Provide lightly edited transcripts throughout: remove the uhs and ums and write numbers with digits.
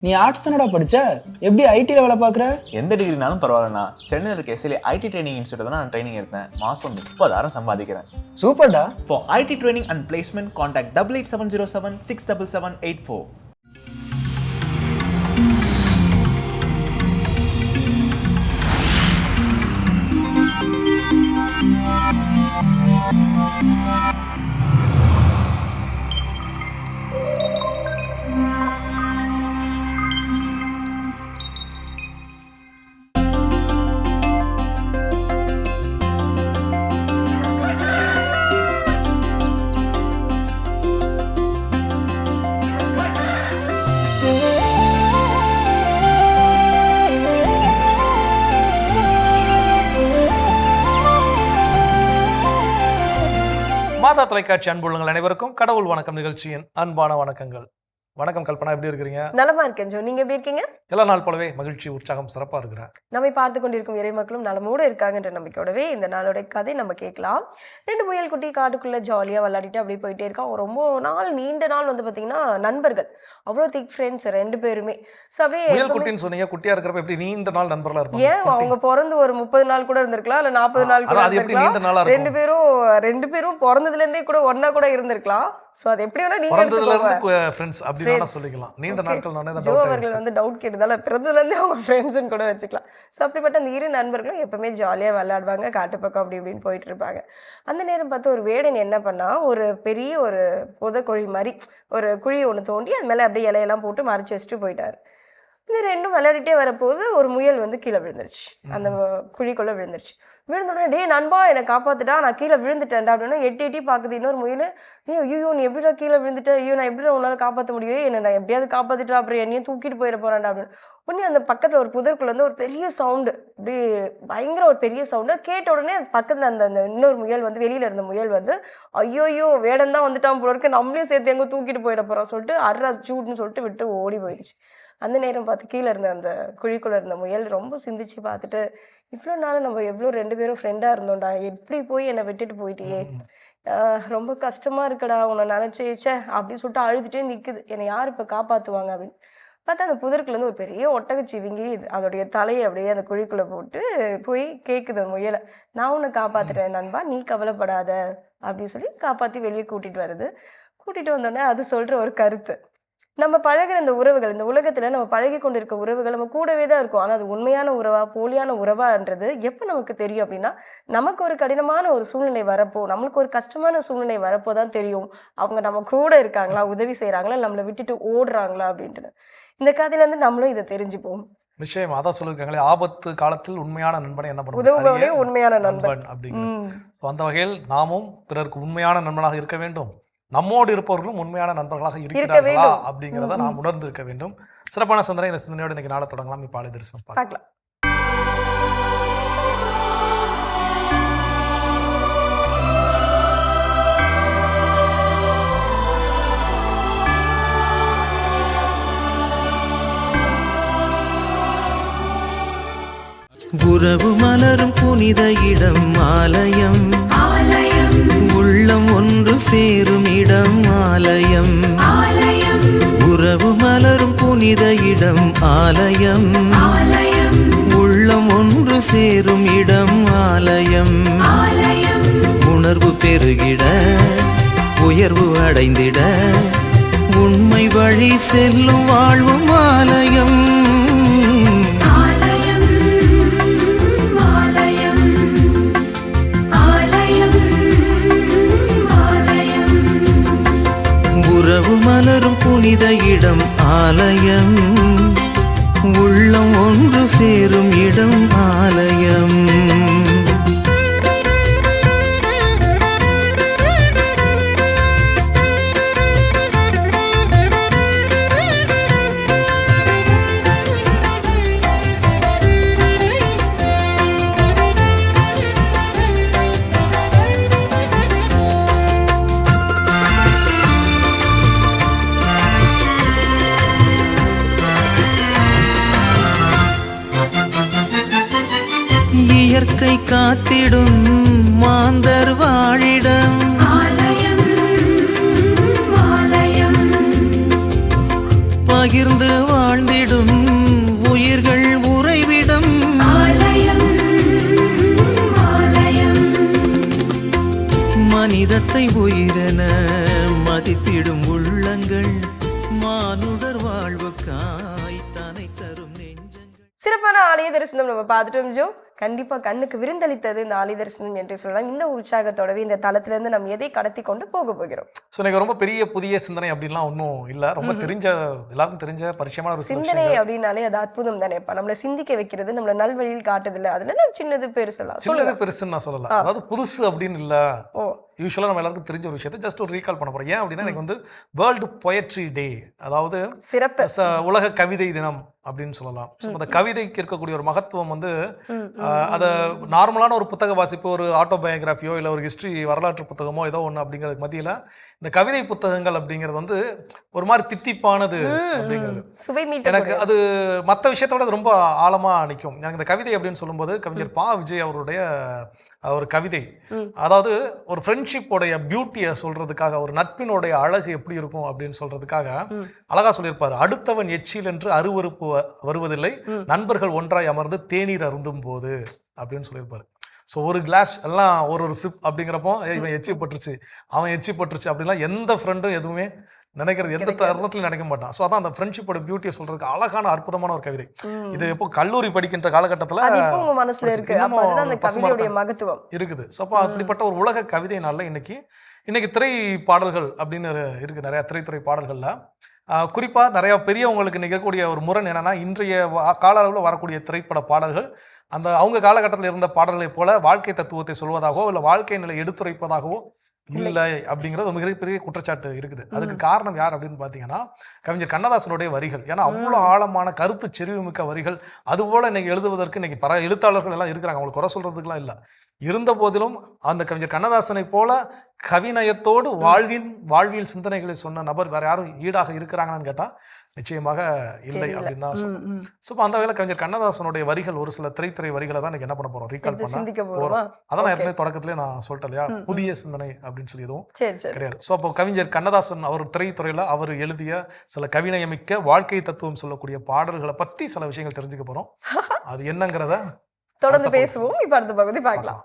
நீ ஆர்ட்ஸ் தானடா படிச்ச, எப்படி ஐடில வேலை பார்க்குற? எந்த டிகிரினாலும் பரவாயில்லண்ணா. சென்னையில் இருக்க எஸ்எல்ஏ ஐடி ட்ரைனிங் இன்ஸ்டியூட் தான் நான் ட்ரைனிங் எடுத்தேன். மாதம் 30,000 சம்பாதிக்கிறேன். சூப்பர்டா. For IT training and placement contact 8870767784. Madha தொலைக்காட்சி அன்புள்ளங்கள் அனைவருக்கும் கடவுள் வணக்கம் நிகழ்ச்சியின் அன்பான வணக்கங்கள். வணக்கம் கல்பனா, எப்படி இருக்கிறீங்க? நலமா இருக்கேன் ஜோ, நீங்க எப்படி இருக்கீங்க? எல்லா நாள் போலவே மகிழ்ச்சி, உற்சாகம், சிறப்பா இருக்கிறேன். நம்மை பார்த்து கொண்டிருக்கும் இறை மக்களும் நலமோடு இருக்காங்கன்ற நம்பிக்கையோடவே இந்த நாளோட கதை நம்ம கேட்கலாம். 2 முயல் குட்டி காட்டுக்குள்ள ஜாலியா விளையாடிட்டு அப்படியே போயிட்டே இருக்கான். ரொம்ப நீண்ட நாள் வந்து பாத்தீங்கன்னா நண்பர்கள், அவ்வளோ திக் ஃப்ரெண்ட்ஸ் 2 பேருமே. ஸோ அப்படியே முயல் குட்டின்னு சொன்னீங்க, குட்டியா இருக்கிறப்ப எப்படி நீண்ட நாள் நண்பர்களா இருப்பாங்க? ஏன் அவங்க பிறந்து ஒரு 30 நாள் கூட இருந்திருக்கலாம், இல்ல 40 நாள் கூட இருந்திருக்கலாம். 2 பேரும் பிறந்ததுல இருந்தே கூட ஒன்னா கூட இருந்திருக்கலாம். சோ அது எப்படி வேணா நீங்க எடுத்துக்கோங்க, ஃப்ரெண்ட்ஸ் அப்படி வேணா சொல்லிக்கலாம். நீண்ட நாட்கள் நானே தான் டவுட் அவர்கள் வந்து டவுட் கேட்டதால பிறந்ததுல இருந்தே அவங்க ஃப்ரெண்ட்ஸ்னு கூட வச்சுக்கலாம். ஸோ அப்படிப்பட்ட அந்த 2 நண்பர்களும் எப்பவுமே ஜாலியா விளையாடுவாங்க, காட்டு பக்கம் அப்படி இப்படின்னு போயிட்டு இருப்பாங்க. அந்த நேரம் பார்த்து ஒரு வேடன் என்ன பண்ணா, ஒரு பெரிய ஒரு புதக்குழி மாதிரி ஒரு குழி ஒன்று தோண்டி அது மேலே அப்படியே இலையெல்லாம் போட்டு மறைச்சி வச்சுட்டு போயிட்டாரு. இந்த 2ம் விளையாடிட்டே வரப்போது ஒரு முயல் வந்து கீழே விழுந்துருச்சு, அந்த குழிக்குள்ளே விழுந்துருச்சு. விழுந்தோடனே டே நண்பா என்னை காப்பாத்துட்டா, நான் கீழே விழுந்துட்டேன்டா அப்படின்னா எட்டி பார்க்குது இன்னொரு முயல். ஐயோ நீ எப்படிடா கீழே விழுந்துட்ட, ஐயோ நான் எப்படிடா உன்னால் காப்பாற்ற முடியும், என்னை நான் எப்படியாவது காப்பாற்றிட்டா அப்புறம் என்னையும் தூக்கிட்டு போயிட போறான்டா அப்படின்னு. உடனே அந்த பக்கத்தில் ஒரு புதற்குள்ள வந்து ஒரு பெரிய சவுண்டு, அப்படி பயங்கர ஒரு பெரிய சவுண்டு கேட்ட உடனே பக்கத்தில் அந்த இன்னொரு முயல் வந்து வெளியில் இருந்த முயல் வந்து ஐயோயோ வேடன் தான் வந்துட்டான் போல இருக்கு, நம்மளையும் சேர்த்து எங்கே தூக்கிட்டு போயிட போகிறோம் சொல்லிட்டு சூட்னு சொல்லிட்டு விட்டு ஓடி போயிடுச்சு. அந்த நேரம் பார்த்து கீழே இருந்த அந்த குழிக்குள்ளே இருந்த முயல் ரொம்ப சிந்திச்சு பார்த்துட்டு, இவ்வளோ நாள் நம்ம எவ்வளோ 2 பேரும் ஃப்ரெண்டாக இருந்தோம்டா, எப்படி போய் என்னை விட்டுட்டு போயிட்டியே, ரொம்ப கஷ்டமாக இருக்கடா உன்னை நினச்சேச்சே அப்படின்னு சொல்லிட்டு அழுதுகிட்டே நிற்குது. என்னை யார் இப்போ காப்பாற்றுவாங்க அப்படின்னு பார்த்தா அந்த புதற்குலேருந்து ஒரு பெரிய ஒட்டகச்சிவிங்கி அதோடைய தலையை அப்படியே அந்த குழிக்குள்ளே போட்டு போய் கேட்குது அந்த முயலை, நான் உன்னை காப்பாற்றுட்டேன் நண்பா, நீ கவலைப்படாத அப்படின்னு சொல்லி காப்பாற்றி வெளியே கூட்டிகிட்டு வருது. கூட்டிகிட்டு வந்தோடனே அது சொல்கிற ஒரு கருத்து, நம்ம பழகிற இந்த உறவுகள், இந்த உலகத்தில் நம்ம பழகி கொண்டு இருக்க உறவுகள் நம்ம கூடவே தான் இருக்கும். ஆனால் அது உண்மையான உறவா போலியான உறவான்றது எப்போ நமக்கு தெரியும் அப்படின்னா, நமக்கு ஒரு கடினமான ஒரு சூழ்நிலை வரப்போ, நம்மளுக்கு ஒரு கஷ்டமான சூழ்நிலை வரப்போ தான் தெரியும் அவங்க நம்ம கூட இருக்காங்களா, உதவி செய்கிறாங்களா, நம்மளை விட்டுட்டு ஓடுறாங்களா அப்படின்ட்டு. இந்த கதையிலேருந்து நம்மளும் இதை தெரிஞ்சுப்போம். நிச்சயம் அதான் சொல்லியிருக்காங்களே, ஆபத்து காலத்தில் உண்மையான நண்பனை என்ன பண்ணுவோம், உதவுபவனே உண்மையான நண்பன் அப்படிங்கிறது. அந்த வகையில் நாமும் பிறருக்கு உண்மையான நண்பனாக இருக்க வேண்டும், நம்மோடு இருப்பவர்களும் உண்மையான நண்பர்களாக இருக்கிறார்களா அப்படிங்கிறத நாம் உணர்ந்து இருக்க வேண்டும். சிறப்பான சிந்தனை. இந்த சிந்தனையோடு இன்னைக்கு நாளை தொடங்கலாம். இப்போ ஆலை தரிசனம் பார்க்கலாம். உறவு மலரும் புனித இடம் ஆலயம், உள்ளம் ஒன்று சேரும் இடம் ஆலயம். உறவு மலரும் புனித இடம் ஆலயம், உள்ளம் ஒன்று சேரும் இடம் ஆலயம். உணர்வு பெருகிட உயர்வு அடைந்திட உண்மை வழி செல்லும் வாழ்வும் ஆலயம். உறவு மலரும் புனித இடம் ஆலயம், உள்ளம் ஒன்று சேரும் இடம் ஆலயம். இயற்கை காத்திடும் மாந்தர் வாழிடம் பகிர்ந்து வாழ்ந்தி சிறப்பான ஆலய தரிசனம் நம்ம பார்த்துட்டோம் ஜோ. கண்டிப்பா கண்ணுக்கு விருந்தளித்தது இந்த ஆலய தரிசனம் என்று சொல்லலாம். இந்த உற்சாகத்தோடவே இந்த தளத்துல இருந்து நம்ம எதை கடத்தி கொண்டு போக போகிறோம்? ஸோ எனக்கு ரொம்ப பெரிய புதிய சிந்தனை அப்படின்லாம் ஒன்றும் இல்லை. ரொம்ப தெரிஞ்ச எல்லாருக்கும் தெரிஞ்ச பரிச்சயமான ஒரு சிந்தனை அப்படின்னாலே அது அற்புதம் தானேப்பா. நம்மளை சிந்திக்க வைக்கிறது, நம்மள நல்வழியில் காட்டுதில்ல. அதுல நம்ம சின்னது பேர் சொல்லலாம். சின்னது பெருசுன்னு நான் சொல்லலாம். அதாவது புதுசு அப்படின்னு இல்லை. யூஸ்வலாக நம்ம எல்லாருக்கும் தெரிஞ்ச ஒரு விஷயத்தை ஜஸ்ட் ஒரு ரீகால் பண்ண போகிறோம். ஏன் அப்படின்னா எனக்கு வந்து வேர்ல்டு பொயட்ரி டே, அதாவது சிறப்பு உலக கவிதை தினம் அப்படின்னு சொல்லலாம். ஸோ அந்த கவிதைக்கு இருக்கக்கூடிய ஒரு மகத்துவம் வந்து அதை நார்மலான ஒரு புத்தக வாசிப்பு, ஒரு ஆட்டோபயோகிராஃபியோ இல்லை ஒரு ஹிஸ்ட்ரி வரலாற்று புத்தகமோ ஏதோ ஒன்று அப்படிங்கிறதுக்கு மத்தியில் இந்த கவிதை புத்தகங்கள் அப்படிங்கிறது வந்து ஒரு மாதிரி தித்திப்பானது அப்படிங்கிறது சுவை எனக்கு அது மற்ற விஷயத்தோட அது ரொம்ப ஆழமாக நிற்கும். எனக்கு இந்த கவிதை அப்படின்னு சொல்லும்போது கவிஞர் பா. விஜய் அவருடைய ஒரு கவிதை, அதாவது ஒரு ஃப்ரெண்ட்ஷிப்போடைய பியூட்டியை சொல்றதுக்காக, ஒரு நட்பினுடைய அழகு எப்படி இருக்கும் அப்படின்னு சொல்றதுக்காக அழகா சொல்லியிருப்பாரு. அடுத்தவன் எச்சில் என்று அருவருப்பு வருவதில்லை, நண்பர்கள் ஒன்றாய் அமர்ந்து தேநீர் அருந்தும் போது அப்படின்னு சொல்லியிருப்பாரு. ஸோ ஒரு கிளாஸ் எல்லாம் ஒரு சிப் அப்படிங்கிறப்போ இவன் எச்சி பட்டுருச்சு, அவன் எச்சி பட்டுருச்சு அப்படின்லாம் எந்த ஃப்ரெண்டும் எதுவுமே நினைக்கிறது எந்த தருணத்திலும் நினைக்க மாட்டான். ஸோ அதான் அந்த ஃப்ரெண்ட்ஷிப்போட பியூட்டியை சொல்றதுக்கு அழகான அற்புதமான ஒரு கவிதை. இது எப்போ கல்லூரி படிக்கின்ற காலகட்டத்தில் மனசுல இருக்கு மகத்துவம் இருக்குது. ஸோ அப்போ அப்படிப்பட்ட ஒரு உலக கவிதைனால இன்னைக்கு திரை பாடல்கள் அப்படின்னு இருக்கு, நிறைய திரைத்துறை பாடல்கள்ல குறிப்பா நிறைய பெரியவங்களுக்கு இன்னைக்கு இருக்கக்கூடிய ஒரு முரண் என்னன்னா, இன்றைய கால அளவில் வரக்கூடிய திரைப்பட பாடல்கள் அந்த அவங்க காலகட்டத்தில் இருந்த பாடல்களை போல வாழ்க்கை தத்துவத்தை சொல்வதாகவோ இல்லை வாழ்க்கை நிலை எடுத்துரைப்பதாகவோ இல்லை அப்படிங்கிறது மிகப்பெரிய குற்றச்சாட்டு இருக்குது. அதுக்கு காரணம் யார் அப்படின்னு பார்த்தீங்கன்னா கவிஞர் கண்ணதாசனுடைய வரிகள். ஏன்னா அவ்வளோ ஆழமான கருத்து செறிவுமிக்க வரிகள். அதுபோல் இன்னைக்கு எழுதுவதற்கு இன்னைக்கு பல எழுத்தாளர்கள் எல்லாம் இருக்கிறாங்க, அவங்களுக்கு குறை சொல்றதுக்குலாம் இல்லை. இருந்த போதிலும் அந்த கவிஞர் கண்ணதாசனை போல கவிநயத்தோடு வாழ்வியல் சிந்தனைகளை சொன்ன நபர் வேற யாரும் ஈடாக இருக்கிறாங்கன்னு கேட்டால் நிச்சயமாக இல்லை அப்படின்னு தான் சொல்லுவோம். ஸோ அந்த வேலை கவிஞர் கண்ணதாசனுடைய வரிகள், ஒரு சில திரைத்துறை வரிகளை தான் இன்னைக்கு என்ன பண்ண போறோம், ரீகால் பண்ண போறோம். அதான் நான் ஏற்கனவே தொடக்கத்திலே நான் சொல்லிட்டேன் இல்லையா, புதிய சிந்தனை அப்படின்னு சொல்லி எதுவும் கிடையாது. ஸோ அப்போ கவிஞர் கண்ணதாசன் அவர் திரைத்துறையில அவர் எழுதிய சில கவிநயமிக்க வாழ்க்கை தத்துவம் சொல்லக்கூடிய பாடல்களை பத்தி சில விஷயங்கள் தெரிஞ்சுக்க போறோம். அது என்னங்கிறத தொடர்ந்து பேசுவோம். இப்ப அடுத்த பகுதி பார்க்கலாம்.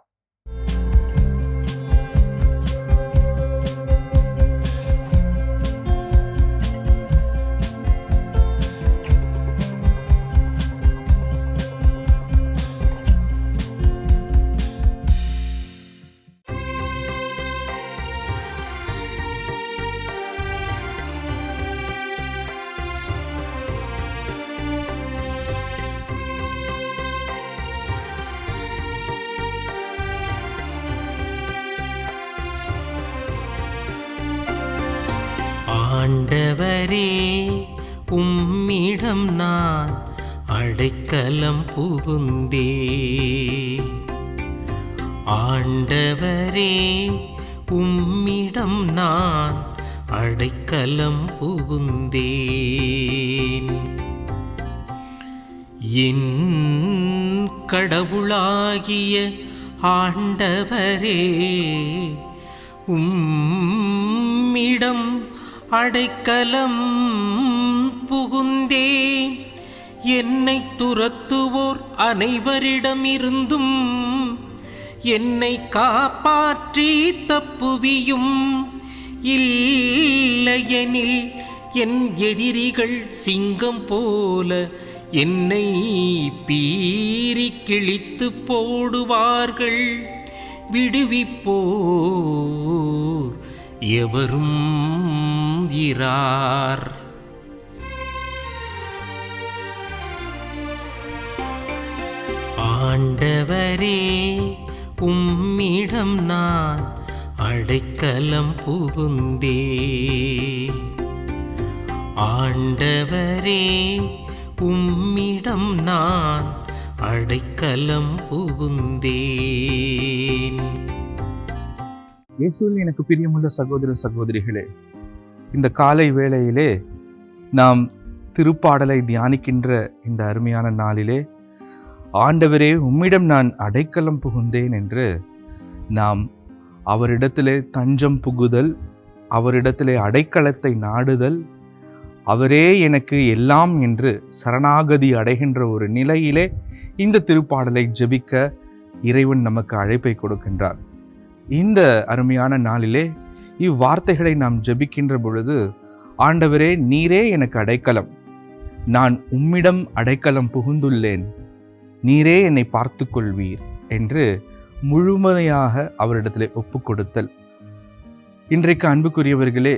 ஆண்டவரே, உம்மிடம் நான் அடைக்கலம் புகுந்தே. ஆண்டவரே, உம்மிடம் நான் அடைக்கலம் புகுந்தேன். என் கடவுளாகிய ஆண்டவரே, உம்மிடம் அடைக்கலம் புகுந்தேன். என்னை துரத்துவோர் அனைவரிடமிருந்தும் என்னை காப்பாற்றி தப்புவியும். இல்லையெனில் என் எதிரிகள் சிங்கம் போல என்னை பீறி கிழித்து போடுவார்கள். விடுவிப்போர் எவரும் இரார். ஆண்டவரே, உம்மிடம் நான் அடைக்கலம் புகுந்தே. ஆண்டவரே, உம்மிடம் நான் அடைக்கலம் புகுந்தேன். இயேசுவில் எனக்கு பிரியமுள்ள சகோதர சகோதரிகளே, இந்த காலை வேளையிலே நாம் திருப்பாடலை தியானிக்கின்ற இந்த அருமையான நாளிலே ஆண்டவரே, உம்மிடம் நான் அடைக்கலம் புகுந்தேன் என்று நாம் அவரிடத்திலே தஞ்சம் புகுதல், அவரிடத்திலே அடைக்கலத்தை நாடுதல், அவரே எனக்கு எல்லாம் என்று சரணாகதி அடைகின்ற ஒரு நிலையிலே இந்த திருப்பாடலை ஜெபிக்க இறைவன் நமக்கு அழைப்பை கொடுக்கின்றார். இந்த அருமையான நாளிலே இவ்வார்த்தைகளை நாம் ஜெபிக்கின்ற பொழுது, ஆண்டவரே நீரே எனக்கு அடைக்கலம், நான் உம்மிடம் அடைக்கலம் புகுந்துள்ளேன், நீரே என்னை பார்த்து கொள்வீர் என்று முழுமையாக அவரிடத்திலே ஒப்பு கொடுத்தல். இன்றைக்கு அன்புக்குரியவர்களே,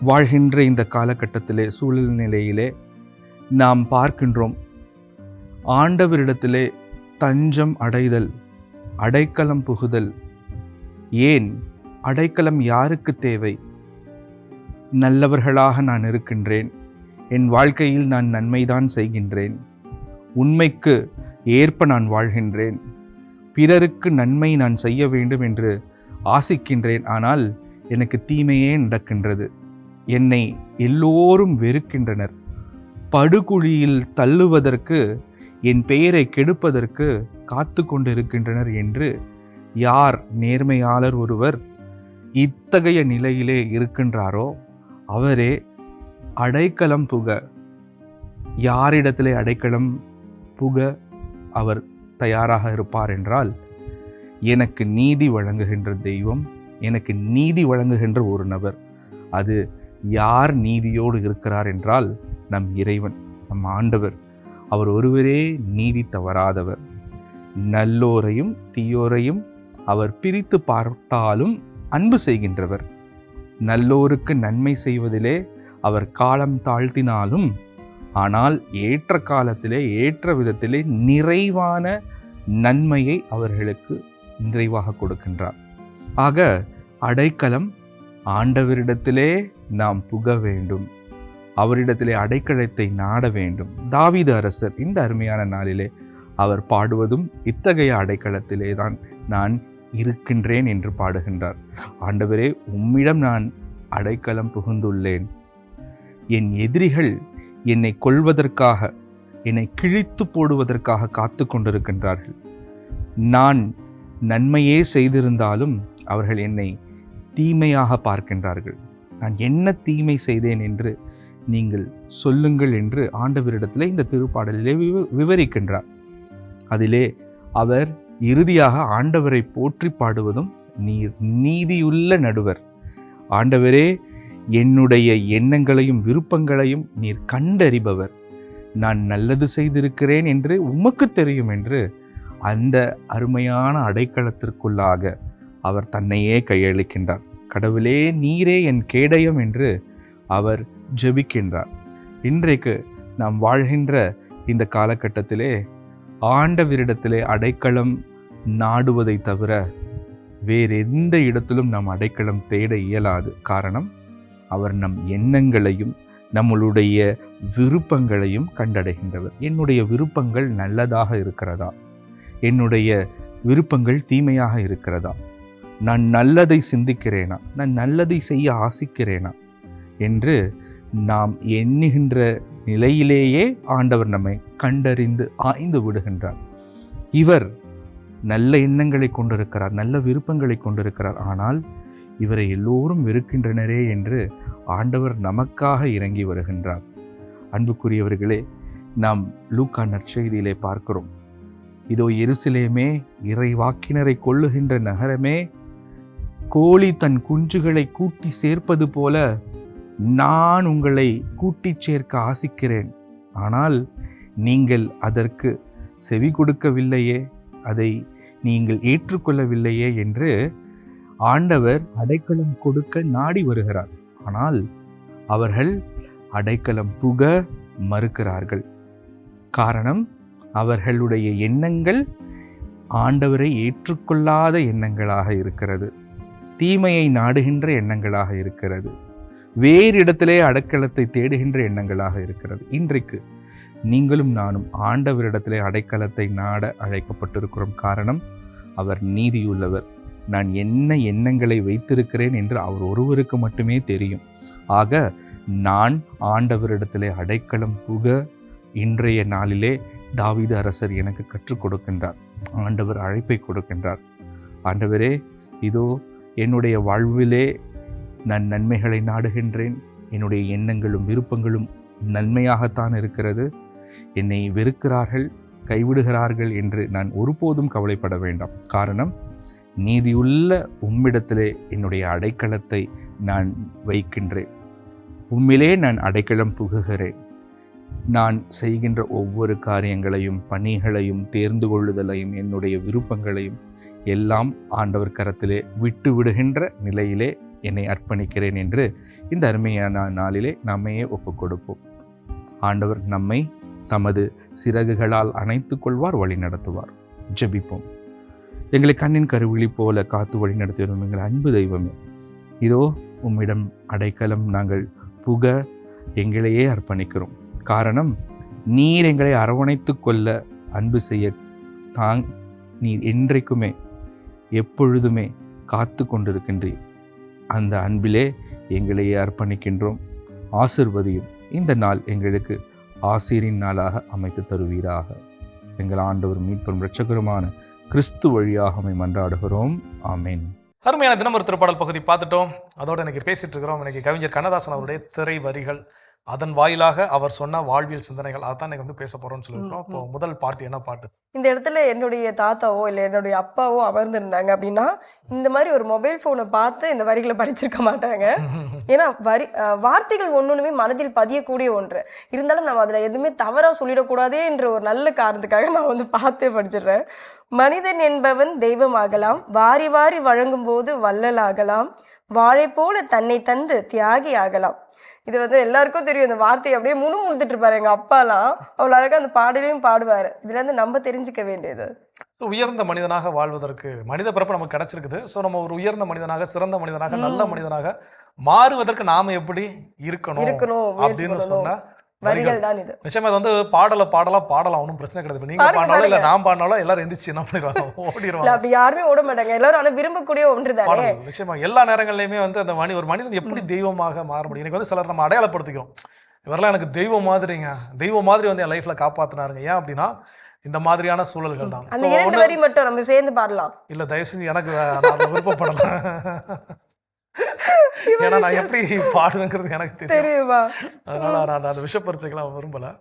வாழ்கின்ற இந்த காலகட்டத்திலே, சூழ்நிலையிலே நாம் பார்க்கின்றோம், ஆண்டவரிடத்திலே தஞ்சம் அடைதல், அடைக்கலம் புகுதல். ஏன் அடைக்கலம் யாருக்கு தேவை? நல்லவர்களாக நான் இருக்கின்றேன், என் வாழ்க்கையில் நான் நன்மைதான் செய்கின்றேன், உண்மைக்கு ஏற்ப நான் வாழ்கின்றேன், பிறருக்கு நன்மை நான் செய்ய வேண்டும் என்று ஆசிக்கின்றேன், ஆனால் எனக்கு தீமையே நடக்கின்றது, என்னை எல்லோரும் வெறுக்கின்றனர், படுகுழியில் தள்ளுவதற்கு, என் பெயரை கெடுப்பதற்கு காத்து கொண்டிருக்கின்றனர் என்று யார் நேர்மையாளர் ஒருவர் இத்தகைய நிலையிலே இருக்கின்றாரோ அவரே அடைக்கலம் புக. யாரிடத்திலே அடைக்கலம் புக அவர் தயாராக இருப்பார் என்றால், எனக்கு நீதி வழங்குகின்ற தெய்வம், எனக்கு நீதி வழங்குகின்ற ஒரு நபர். அது யார் நீதியோடு இருக்கிறார் என்றால் நம் இறைவன், நம் ஆண்டவர். அவர் ஒருவரே நீதி தவறாதவர். நல்லோரையும் தீயோரையும் அவர் பிரித்து பார்த்தாலும் அன்பு செய்கின்றவர். நல்லோருக்கு நன்மை செய்வதிலே அவர் காலம் தாழ்த்தினாலும், ஆனால் ஏற்ற காலத்திலே ஏற்ற விதத்திலே நிறைவான நன்மையை அவர்களுக்கு நிறைவாக கொடுக்கின்றார். ஆக அடைக்கலம் ஆண்டவரிடத்திலே நாம் புக வேண்டும், அவரிடத்திலே அடைக்கலத்தை நாட வேண்டும். தாவீது அரசர் இந்த அருமையான நாளிலே அவர் பாடுவதும் இத்தகைய அடைக்கலத்திலே தான் நான் இருக்கின்றேன் என்று பாடுகின்றார். ஆண்டவரே, உம்மிடம் நான் அடைக்கலம் புகுந்துள்ளேன். என் எதிரிகள் என்னை கொல்வதற்காக, என்னை கிழித்து போடுவதற்காக காத்து கொண்டிருக்கின்றார்கள். நான் நன்மையே செய்திருந்தாலும் அவர்கள் என்னை தீமையாக பார்க்கின்றார்கள். நான் என்ன தீமை செய்தேன் என்று நீங்கள் சொல்லுங்கள் என்று ஆண்டவரிடத்திலே இந்த திருப்பாடலிலே விவரிக்கின்றார். அதிலே அவர் இறுதியாக ஆண்டவரை போற்றி பாடுவதும், நீர் நீதியுள்ள நடுவர், ஆண்டவரே என்னுடைய எண்ணங்களையும் விருப்பங்களையும் நீர் கண்டறிபவர், நான் நல்லது செய்திருக்கிறேன் என்று உமக்கு தெரியும் என்று அந்த அருமையான அடைக்கலத்திற்குள்ளாக அவர் தன்னையே கையளிக்கின்றார். கடவுளே, நீரே என் கேடயம் என்று அவர் ஜெபிக்கின்றார். இன்றைக்கு நாம் வாழ்கின்ற இந்த காலகட்டத்திலே ஆண்டவரிடத்திலே அடைக்கலம் நாடுவதை தவிர வேறு எந்த இடத்திலும் நாம் அடைக்கலம் தேட இயலாது. காரணம், அவர் நம் எண்ணங்களையும் நம்மளுடைய விருப்பங்களையும் கண்டடைகின்றவர். என்னுடைய விருப்பங்கள் நல்லதாக இருக்கிறதா? என்னுடைய விருப்பங்கள் தீமையாக இருக்கிறதா? நான் நல்லதை சிந்திக்கிறேனா? நான் நல்லதை செய்ய ஆசிக்கிறேனா என்று நாம் எண்ணுகின்ற நிலையிலேயே ஆண்டவர் நம்மை கண்டறிந்து ஆய்ந்து விடுகின்றார். இவர் நல்ல எண்ணங்களை கொண்டிருக்கிறார், நல்ல விருப்பங்களை கொண்டிருக்கிறார், ஆனால் இவரை எல்லோரும் வெறுக்கின்றனரே என்று ஆண்டவர் நமக்காக இறங்கி வருகின்றார். அன்புக்குரியவர்களே, நாம் லூக்கா நற்செய்தியிலே பார்க்கிறோம், இதோ எருசலேமே, இறைவாக்கினரை கொள்ளுகின்ற நகரமே, கோழி தன் குஞ்சுகளை கூட்டி சேர்ப்பது போல நான் உங்களை கூட்டிச் சேர்க்க ஆசிக்கிறேன், ஆனால் நீங்கள் அதற்கு செவி கொடுக்கவில்லையே, அதை நீங்கள் ஏற்றுக்கொள்ளவில்லையே என்று ஆண்டவர் அடைக்கலம் கொடுக்க நாடி வருகிறார். ஆனால் அவர்கள் அடைக்கலம் புக மறுக்கிறார்கள். காரணம், அவர்களுடைய எண்ணங்கள் ஆண்டவரை ஏற்றுக்கொள்ளாத எண்ணங்களாக இருக்கிறது, தீமையை நாடுகின்ற எண்ணங்களாக இருக்கிறது, வேறு இடத்திலே அடைக்கலத்தை தேடுகின்ற எண்ணங்களாக இருக்கிறது. இன்றைக்கு நீங்களும் நானும் ஆண்டவரிடத்திலே அடைக்கலத்தை நாட அழைக்கப்பட்டிருக்கிறோம். காரணம், அவர் நீதியுள்ளவர். நான் என்ன எண்ணங்களை வைத்திருக்கிறேன் என்று அவர் ஒருவருக்கு மட்டுமே தெரியும். ஆக நான் ஆண்டவரிடத்திலே அடைக்கலம் புக இன்றைய நாளிலே தாவீது அரசர் எனக்கு கற்றுக் கொடுக்கின்றார். ஆண்டவர் அழைப்பை கொடுக்கின்றார். ஆண்டவரே, இதோ என்னுடைய வாழ்விலே நான் நன்மைகளை நாடுகின்றேன், என்னுடைய எண்ணங்களும் விருப்பங்களும் நன்மையாகத்தான் இருக்கிறது, என்னை வெறுக்கிறார்கள், கைவிடுகிறார்கள் என்று நான் ஒருபோதும் கவலைப்பட வேண்டாம். காரணம், நீதியுள்ள உம்மிடத்திலே என்னுடைய அடைக்கலத்தை நான் வைக்கின்றேன், உம்மிலே நான் அடைக்கலம் புகுகிறேன். நான் செய்கின்ற ஒவ்வொரு காரியங்களையும், பணிகளையும், தேர்ந்து கொள்ளுதலையும், என்னுடைய விருப்பங்களையும் எல்லாம் ஆண்டவர் கரத்திலே விட்டு விடுகின்ற நிலையிலே என்னை அர்ப்பணிக்கிறேன் என்று இந்த அருமையான நாளிலே நம்மையே ஒப்புக் கொடுப்போம். ஆண்டவர் நம்மை தமது சிறகுகளால் அணைத்து கொள்வார், வழி நடத்துவார். ஜெபிப்போம். எங்களை கண்ணின் கருவிழி போல காத்து வழி நடத்தி வரும் எங்கள் அன்பு தெய்வமே, இதோ உம்மிடம் அடைக்கலம் நாங்கள் புக எங்களையே அர்ப்பணிக்கிறோம். காரணம், நீர் எங்களை அரவணைத்து கொள்ள அன்பு செய்ய நீர் என்றைக்குமே எப்பொழுதுமே காத்து கொண்டிருக்கின்றீர். அந்த அன்பிலே எங்களையே அர்ப்பணிக்கின்றோம். ஆசிர்வதியும். இந்த நாள் எங்களுக்கு ஆசீரின் நாளாக அமைத்து தருவீராக. எங்கள் ஆண்டவர் மீட்பும் இரட்சகருமான கிறிஸ்து வழியாக மன்றாடுகிறோம். ஆமென். அருமையான தினம் ஒரு திருப்பாடல் பகுதி பார்த்துட்டோம். அதோட இன்னைக்கு பேசிட்டு இருக்கிறோம். இன்னைக்கு கவிஞர் கண்ணதாசன் அவருடைய திரை வரிகள், அதன் வாயிலாக அவர் சொன்ன வாழ்வியல் சிந்தனைகள், அதான் இன்னைக்கு வந்து பேச போறோம்னு சொல்லியிருக்கோம். இப்போ முதல் பாட்டு என்ன பாட்டு? இந்த இடத்துல என்னுடைய தாத்தாவோ இல்லை என்னுடைய அப்பாவோ அமர்ந்திருந்தாங்க அப்படின்னா இந்த மாதிரி ஒரு மொபைல் ஃபோனை பார்த்து இந்த வரிகளை படிச்சிருக்க மாட்டாங்க. ஏன்னா வார்த்தைகள் ஒன்றுமே மனதில் பதியக்கூடிய ஒன்று. இருந்தாலும் நம்ம அதில் எதுவுமே தவறாக சொல்லிடக்கூடாதே என்ற ஒரு நல்ல காரணத்துக்காக நான் வந்து பார்த்தே படிச்சிடுறேன். மனிதன் என்பவன் தெய்வமாகலாம், வாரி வாரி வழங்கும் போது வள்ளலாகலாம், வாழை போல தன்னை தந்து தியாகி ஆகலாம். இது வந்து எல்லாருக்கும் தெரியும். இந்த வார்த்தையை அப்படியே முணுமுணுத்துட்டு இருப்பாரு எங்கள் அப்பாலாம். அவ்வளோ அழகாக அந்த பாடலையும் பாடுவார். இதுலேருந்து நம்ம தெரிஞ்சுக்க வேண்டியது, உயர்ந்த மனிதனாக வாழ்வதற்கு மனித பிறப்பு நமக்கு கிடைச்சிருக்குது. ஸோ நம்ம ஒரு உயர்ந்த மனிதனாக, சிறந்த மனிதனாக, நல்ல மனிதனாக மாறுவதற்கு நாம எப்படி இருக்கணும் அப்படின்னு சொன்னா வரிகள் தான் இது. நிச்சயமா இது வந்து பாடலாம், ஒன்றும் பிரச்சனை கிடையாது. நீங்க பாடினாலும் இல்ல நான் பாடினாலும் எல்லாரும் எந்திரிச்சு என்ன பண்ணிடுவாங்க, ஓடிடுவாங்க. அப்படி யாருமே ஓட மாட்டாங்க. எல்லாரும் ஆனா விரும்பக்கூடிய ஒன்று தானே. நிச்சயமா எல்லா நேரங்கள்லயுமே வந்து அந்த ஒரு மனிதன் எப்படி தெய்வமாக மாற முடியும். எனக்கு வந்து சிலர் நம்ம அடையாளப்படுத்திக்கிறோம், இவரெல்லாம் எனக்கு தெய்வம் மாதிரிங்க, தெய்வம் மாதிரி வந்து என் லைஃப்ல காப்பாத்தினாருங்க. ஏன் அப்படின்னா இந்த மாதிரியான சூழல்கள் தான். அந்த 2 வரி மட்டும் நம்ம சேர்ந்து பாடலாம். இல்ல தயவு செஞ்சு எனக்கு விருப்பப்படலாம். ஏன்னா நான் எப்படி பாடுவேங்கிறது எனக்கு தெரியுமா, அதனால நான் அந்த விஷப்பரிச்சைக்கெல்லாம் விரும்பல.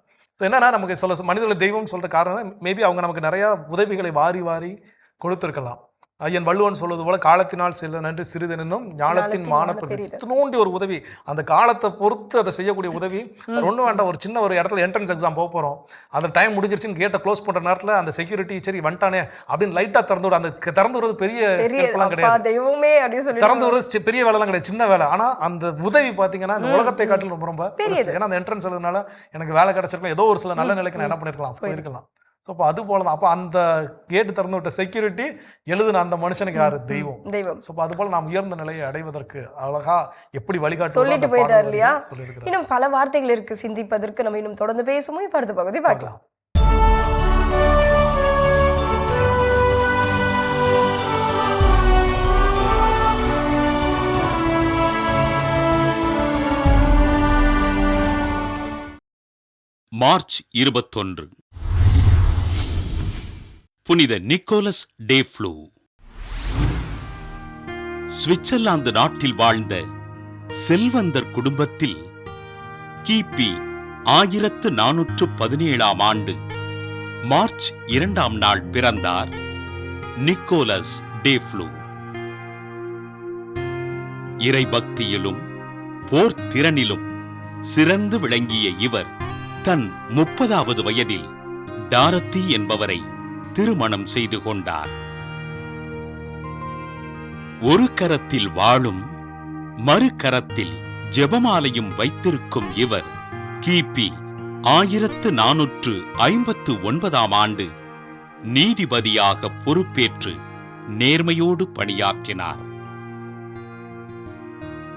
என்னன்னா நமக்கு மனிதர்களை தெய்வம் சொல்ற காரணம் மேபி அவங்க நமக்கு நிறைய உதவிகளை வாரி வாரி கொடுத்திருக்கலாம். ஐயன் வள்ளுவன் சொல்வது போல காலத்தினால் செல்ல நன்றி சிறிதெனும் ஞானத்தின் மானப்பெருமை. இத்தனோண்டி ஒரு உதவி, அந்த காலத்தை பொறுத்து அதை செய்யக்கூடிய உதவி ஒன்றும் வேண்டாம். ஒரு சின்ன ஒரு இடத்துல என்ட்ரன்ஸ் எக்ஸாம் போகிறோம், அந்த டைம் முடிஞ்சிருச்சுன்னு கேட்டை க்ளோஸ் பண்ணுற நேரத்தில் அந்த செக்யூரிட்டி சரி வந்துட்டானே அப்படின்னு லைட்டாக திறந்து விட, அந்த திறந்து விடுறது பெரிய கிடையாது, திறந்து விடுறது பெரிய வேலைலாம் கிடையாது, சின்ன வேலை. ஆனால் அந்த உதவி பார்த்தீங்கன்னா இந்த உலகத்தை காட்டில் ரொம்ப ரொம்ப ஏன்னா அந்த என்ட்ரன்ஸ் எழுதுனால எனக்கு வேலை கிடைச்சிருக்கலாம், ஏதோ ஒரு சில நல்ல நிலைக்கு நான் என்ன பண்ணிருக்கலாம், போயிருக்கலாம். ஸோ அப்போ அது போல தான். அப்போ அந்த கேட்டு திறந்து விட்ட செக்யூரிட்டி எழுதுன அந்த மனுஷனுக்கு யாரு? தெய்வம். ஸோ அது போல நாம் உயர்ந்த நிலையை அடைவதற்கு அழகா எப்படி வழிகாட்டு சொல்லிட்டு போயிட்டார் இல்லையா. இன்னும் பல வார்த்தைகள் இருக்கு சிந்திப்பதற்கு. நம்ம இன்னும் தொடர்ந்து பேசுவோம். இப்போ அடுத்த பகுதி பார்க்கலாம். மார்ச் 21 புனித நிக்கோலஸ் டே ஃப்ளூ. சுவிட்சர்லாந்து நாட்டில் வாழ்ந்த செல்வந்தர் குடும்பத்தில் கிபி 1417 ஆண்டு மார்ச் 2 நாள் பிறந்தார் நிக்கோலஸ் டே ஃப்ளூ. இறைபக்தியிலும் போர் திறனிலும் சிறந்து விளங்கிய இவர் தன் 30வது வயதில் டாரத்தி என்பவரை திருமணம் செய்து கொண்டார். ஒரு கரத்தில் வாளும் மறு கரத்தில் ஜெபமாலையும் வைத்திருக்கும் இவர் கிபி 1459 ஆண்டு நீதிபதியாக பொறுப்பேற்று நேர்மையோடு பணியாற்றினார்.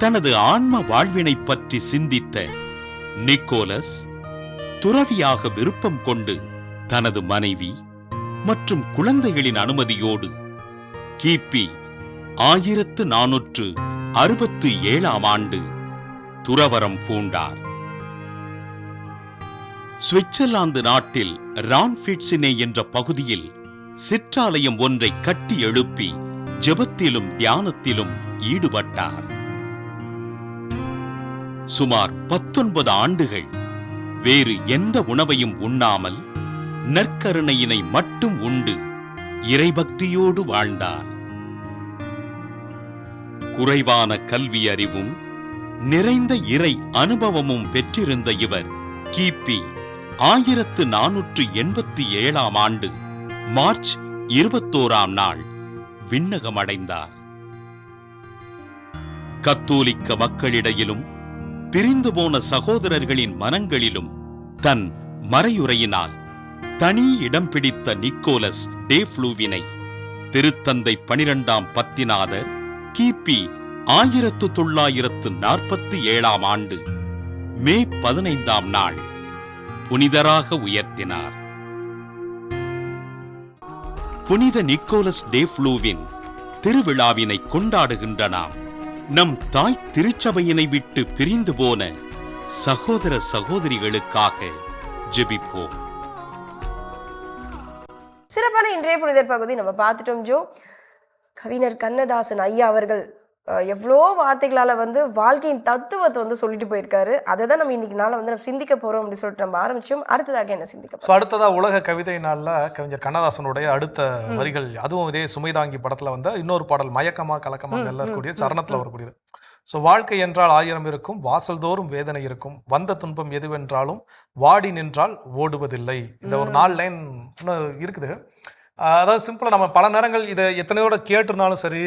தனது ஆன்ம வாழ்வினை பற்றி சிந்தித்த நிக்கோலஸ் துறவியாக விருப்பம் கொண்டு தனது மனைவி மற்றும் குழந்தைகளின் அனுமதியோடு கிபி 1467 ஆண்டு துறவறம் பூண்டார். சுவிட்சர்லாந்து நாட்டில் ரான்ஃபிட்சினே என்ற பகுதியில் சிற்றாலயம் ஒன்றை கட்டி எழுப்பி ஜெபத்திலும் தியானத்திலும் ஈடுபட்டார். சுமார் 19 ஆண்டுகள் வேறு எந்த உணவையும் உண்ணாமல் நற்கருணையினை மட்டும் உண்டு இறைபக்தியோடு வாழ்ந்தார். குறைவான கல்வி அறிவும் நிறைந்த இறை அனுபவமும் பெற்றிருந்த இவர் கிபி 1487 ஆண்டு மார்ச் 21 நாள் விண்ணகமடைந்தார். கத்தோலிக்க மக்களிடையிலும் பிரிந்து போன சகோதரர்களின் மனங்களிலும் தன் மறையுரையினால் தனி இடம் பிடித்த நிக்கோலஸ் டே ஃப்ளூவினை திருத்தந்தை 12ஆம் பத்திநாதர் கிபி 1947 ஆண்டு மே 15ஆம் நாள் புனிதராக உயர்த்தினார். புனித நிக்கோலஸ் டே ஃப்ளூவின் திருவிழாவினை கொண்டாடுகின்ற நாம் நம் தாய் திருச்சபையினை விட்டு பிரிந்து போன சகோதர சகோதரிகளுக்காக ஜெபிப்போம். சிறப்பான இன்றைய புனிதர் பகுதி நம்ம பார்த்துட்டோம் ஜோ. கவிஞர் கண்ணதாசன் ஐயா அவர்கள் எவ்வளோ வார்த்தைகளால் வாழ்க்கையின் தத்துவத்தை சொல்லிட்டு போயிருக்காரு. அதை தான் நம்ம இன்னைக்கு நாளை நம்ம சிந்திக்க போகிறோம் அப்படின்னு சொல்லிட்டு நம்ம ஆரம்பிச்சோம். அடுத்ததாக என்ன சிந்திக்க போகிறோம்? அடுத்ததாக உலக கவிதை நாளில் கவிஞர் கண்ணதாசனுடைய அடுத்த வரிகள், அதுவும் இதே சுமைதாங்கி படத்தில் இன்னொரு பாடல் மயக்கமா கலக்கமா எல்லாருக்கூடிய சரணத்தில் வரக்கூடியது. வாழ்க்கை என்றால் 1000 இருக்கும், வாசல் தோறும் வேதனை இருக்கும், வந்த துன்பம் எதுவென்றாலும் வாடி நின்றால் ஓடுவதில்லை. இந்த ஒரு 4 லைன் இருக்குது. அதாவது சிம்பிளாக நம்ம பல நேரங்கள் இதை எத்தனையோட கேட்டிருந்தாலும் சரி,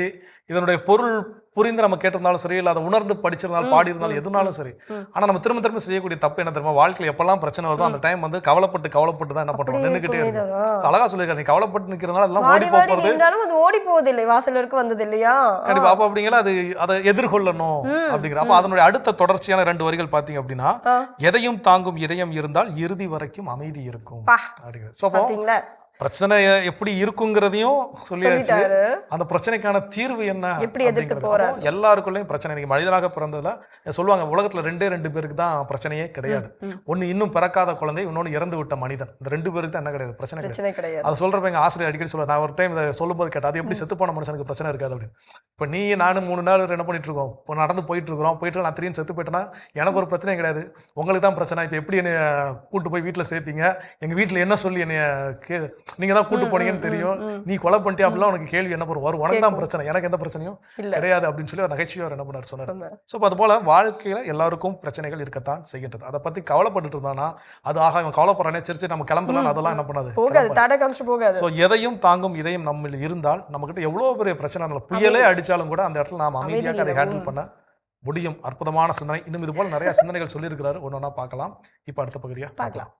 இதனுடைய பொருள் புரிந்து நம்ம கேட்டிருந்தாலும் சரி, இல்லை அதை உணர்ந்து படிச்சிருந்தாலும் பாடி இருந்தாலும் எதுனாலும் சரி, ஆனால் நம்ம திரும்ப திரும்ப செய்யக்கூடிய தப்பு என்ன தெரியுமா? வாழ்க்கையில் எப்பெல்லாம் பிரச்சனை வருதோ அந்த டைம் கவலைப்பட்டு தான் என்ன பண்ணுறோம், நின்றுக்கிட்டே இருக்கும். அழகா சொல்லியிருக்காரு, நீ கவலைப்பட்டு நிற்கிறதுனால அதெல்லாம் ஓடி போகிறது, ஓடி போவதில்லை, வாசல் வரைக்கும் வந்தது இல்லையா? கண்டிப்பா. அப்போ அப்படிங்கிற அதை எதிர்கொள்ளணும் அப்படிங்கிற. அப்போ அதனுடைய அடுத்த தொடர்ச்சியான 2 வரிகள் பார்த்தீங்க அப்படின்னா, எதையும் தாங்கும் இதயம் இருந்தால் இறுதி வரைக்கும் அமைதி இருக்கும் அப்படிங்கிற. பிரச்சனை எப்படி இருக்குங்கிறதையும் சொல்லியாச்சு. அந்த பிரச்சனைக்கான தீர்வு என்ன, எப்படி எதிர்த்து போறாரு. எல்லாருக்குள்ளயும் பிரச்சனை. இன்னைக்கு மனிதனாக பிறந்ததுல சொல்லுவாங்க, உலகத்துல 2 பேருக்கு தான் பிரச்சனையே கிடையாது. ஒன்னு இன்னும் பிறக்காத குழந்தை, இன்னொன்னு இறந்து விட்ட மனிதன். இந்த 2 பேருக்கு தான் என்ன கிடையாது, பிரச்சனை கிடையாது. அது சொல்றப்ப எங்க ஆசிரியர் அடிக்கடி சொல்ல, நான் ஒரு டைம் இதை சொல்லும் போது கேட்டா, அது எப்படி செத்து போன மனுஷனுக்கு பிரச்சனை இருக்காது அப்படின்னு. இப்ப நீ நானும் 3 நாள் என்ன பண்ணிட்டு இருக்கோம், இப்போ நடந்து போயிட்டு நான் திடீர்னு செத்து போயிட்டேன்னா எனக்கு ஒரு பிரச்சனையும் கிடையாது, உங்களுக்கு தான் பிரச்சனை. இப்ப எப்படி என்னை கூட்டு போய் வீட்டுல சேர்ப்பீங்க, எங்க வீட்டுல என்ன சொல்லி என்னைய நீங்க தான் கூட்டு போனீங்கன்னு தெரியும், நீ கொலை பண்ணிட்டே அப்படிலாம் உனக்கு கேள்வி என்ன வரும், உனக்கு தான் பிரச்சனை, எனக்கு எந்த பிரச்சனையும் கிடையாது அப்படின்னு சொல்லி ஒரு நகைச்சுவையாக என்ன பண்ணார் சொன்னார். ஸோ அது போல வாழ்க்கையில எல்லாருக்கும் பிரச்சனைகள் இருக்கத்தான் செய்கின்றது. அதை பத்தி கவலைப்பட்டு இருந்தானா அது ஆக இவன் கவலைப்படுறானே, சரி நம்ம கிளம்பலாம், அதெல்லாம் என்ன பண்ணாது, போகாது. ஸோ எதையும் தாங்கும் இதயம் நம்ம இருந்தால் நம்ம கிட்ட எவ்வளவு பெரிய பிரச்சனை இருந்தாலும், புயலே அடிச்சாலும் கூட அந்த இடத்துல நாம் அமைதியாக அதை ஹேண்டில் பண்ண முடியும். அற்புதமான சிந்தனை. இன்னும் இது போல நிறைய சிந்தனைகள் சொல்லியிருக்கிறாரு, ஒன்னொன்னா பார்க்கலாம். இப்போ அடுத்த பகுதியா பார்க்கலாம்.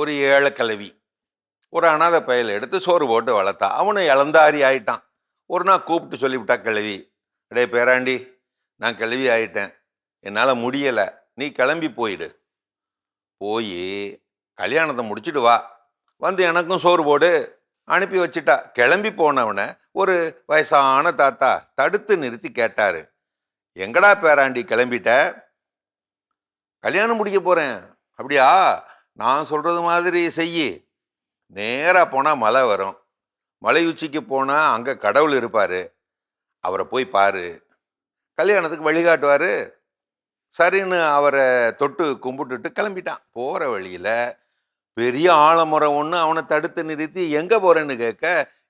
ஒரு ஏழை கிழவி ஒரு அனாதை பயலை எடுத்து சோறு போட்டு வளர்த்தா. அவனு இளந்தாரி ஆயிட்டான். ஒரு நாள் கூப்பிட்டு சொல்லிவிட்டா கிழவி, அடே பேராண்டி, நான் கிழவி ஆயிட்டேன், என்னால் முடியலை, நீ கிளம்பி போயிடு, போய் கல்யாணத்தை முடிச்சுட்டு வா, வந்து எனக்கும் சோறு போடு. அனுப்பி வச்சுட்டா. கிளம்பி போனவனை ஒரு வயசான தாத்தா தடுத்து நிறுத்தி கேட்டாரு, எங்கடா பேராண்டி கிளம்பிட்ட? கல்யாணம் முடிக்க போகிறேன். அப்படியா, நான் சொல்கிறது மாதிரி செய்யி. நேராக போனால் மலை வரும், மலை உச்சிக்கு போனால் அங்கே கடவுள் இருப்பார், அவரை போய் பாரு, கல்யாணத்துக்கு வழிகாட்டுவார். சரின்னு அவரை தொட்டு கும்பிட்டுட்டு கிளம்பிட்டான். போகிற வழியில் பெரிய ஆலமரம் ஒன்று அவனை தடுத்து நிறுத்தி, எங்கே போகிறேன்னு கேட்க,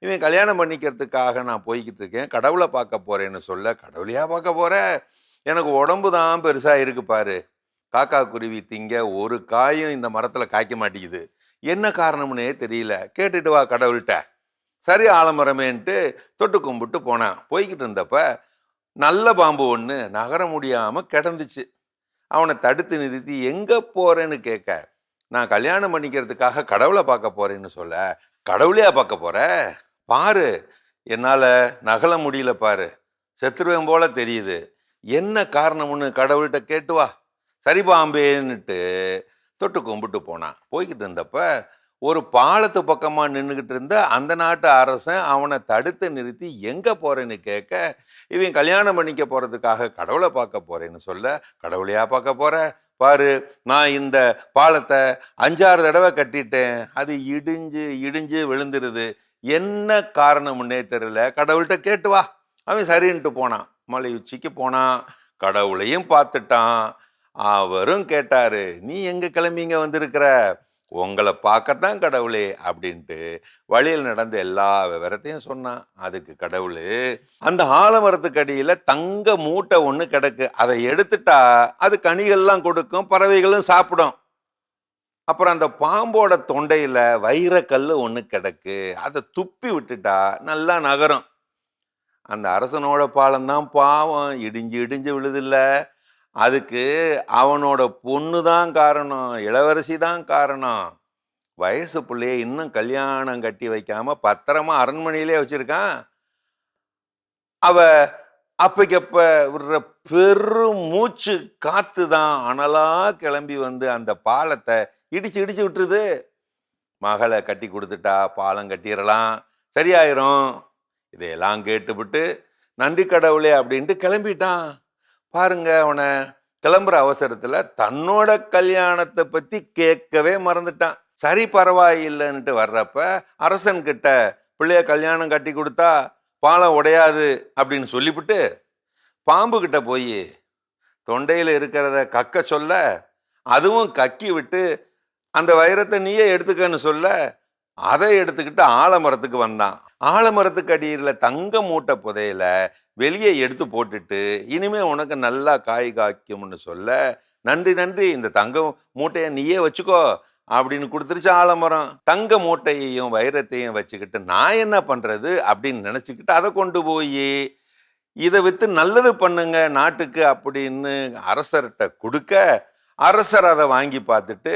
இவன் கல்யாணம் பண்ணிக்கிறதுக்காக நான் போய்கிட்டு இருக்கேன், கடவுளை பார்க்க போகிறேன்னு சொல்ல, கடவுளையா பார்க்க போகிற, எனக்கு உடம்பு தான் பெருசாக இருக்கு பாரு, காக்கா குருவி திங்க ஒரு காயும் இந்த மரத்தில் காய்க்க மாட்டேங்குது, என்ன காரணம்னே தெரியல, கேட்டுட்டு வா கடவுள்கிட்ட. சரி ஆலமரமேன்ட்டு தொட்டு கும்பிட்டு போனான். போய்கிட்டு இருந்தப்ப நல்ல பாம்பு ஒன்று நகர முடியாமல் கிடந்துச்சு. அவனை தடுத்து நிறுத்தி எங்கே போகிறேன்னு கேட்க, நான் கல்யாணம் பண்ணிக்கிறதுக்காக கடவுளை பார்க்க போகிறேன்னு சொல்ல, கடவுளையா பார்க்க போகிற, பாரு என்னால் நகல முடியல பாரு, செத்துருவேன் போல தெரியுது, என்ன காரணம்னு கடவுள்கிட்ட கேட்டு வா. சரி பாம்பேன்னுட்டு தொட்டு கும்பிட்டு போனான். போய்கிட்டு இருந்தப்ப ஒரு பாலத்து பக்கமாக நின்றுக்கிட்டு இருந்த அந்த நாட்டு அரசன் அவனை தடுத்து நிறுத்தி எங்கே போகிறேன்னு கேட்க, இவன் கல்யாணம் பண்ணிக்க போகிறதுக்காக கடவுளை பார்க்க போகிறேன்னு சொல்ல, கடவுளையா பார்க்க போகிற, பாரு நான் இந்த பாலத்தை 5-6 தடவை கட்டிட்டேன், அது இடிஞ்சு இடிஞ்சு விழுந்துருது, என்ன காரணம்னே தெரியல, கடவுள்கிட்ட கேட்டு வா. அவன் சரின்ட்டு போனான். மலை உச்சிக்கு போனான், கடவுளையும் பார்த்துட்டான். அவரும் கேட்டாரு, நீ எங்க கிளம்பி இங்க வந்திருக்கிற? உங்களை பார்க்கத்தான் கடவுளே அப்படின்ட்டு வழியில் நடந்த எல்லா விவரத்தையும் சொன்னான். அதுக்கு கடவுள், அந்த ஆலமரத்துக்கு அடியில தங்க மூட்டை ஒண்ணு கிடக்கு, அதை எடுத்துட்டா அது கனிகள்லாம் கொடுக்கும், பறவைகளும் சாப்பிடும். அப்புறம் அந்த பாம்போட தொண்டையில வைரக்கல்லு ஒண்ணு கிடக்கு, அதை துப்பி விட்டுட்டா நல்லா நகரும். அந்த அரசனோட பாலம்தான் பாவம், இடிஞ்சு இடிஞ்சு விழுதில்ல. அதுக்கு அவனோட பொண்ணு தான் காரணம், இளவரசி தான் காரணம். வயசு பிள்ளைய இன்னும் கல்யாணம் கட்டி வைக்காம பத்திரமா அரண்மனையிலே வச்சிருக்கான். அவ அப்பைக்கப்ப விடுற பெரும் மூச்சு காத்து தான் அனலா கிளம்பி வந்து அந்த பாலத்தை இடிச்சு இடிச்சு விட்டுருது. மகளை கட்டி கொடுத்துட்டா பாலம் கட்டிடலாம், சரியாயிரும். இதையெல்லாம் கேட்டுவிட்டு நன்றி கடவுளே அப்படின்ட்டு கிளம்பிட்டான். பாருங்க, அவனை கிளம்புற அவசரத்துல தன்னோட கல்யாணத்தை பத்தி கேட்கவே மறந்துட்டான். சரி பரவாயில்லைன்னுட்டு வர்றப்ப அரசன் கிட்ட பிள்ளைய கல்யாணம் கட்டி கொடுத்தா பாலம் உடையாது அப்படின்னு சொல்லிவிட்டு பாம்பு கிட்ட போய் தொண்டையில இருக்கிறத கக்க சொல்ல, அதுவும் கக்கி விட்டு அந்த வைரத்தை நீயே எடுத்துக்கன்னு சொல்ல, அதை எடுத்துக்கிட்டு ஆலமரத்துக்கு வந்தான். ஆலமரத்துக்கு அடியில் தங்க மூட்டை புதையில வெளியே எடுத்து போட்டுட்டு, இனிமே உனக்கு நல்லா காய் காய்க்கும்னு சொல்ல, நன்றி நன்றி, இந்த தங்க மூட்டையை நீயே வச்சுக்கோ அப்படின்னு கொடுத்துருச்சு ஆலமரம். தங்க மூட்டையையும் வைரத்தையும் வச்சுக்கிட்டு நான் என்ன பண்றது அப்படின்னு நினைச்சுக்கிட்டு அதை கொண்டு போய் இதை வித்து நல்லது பண்ணுங்க நாட்டுக்கு அப்படின்னு அரசர்கிட்ட கொடுக்க, அரசர் அதை வாங்கி பார்த்துட்டு,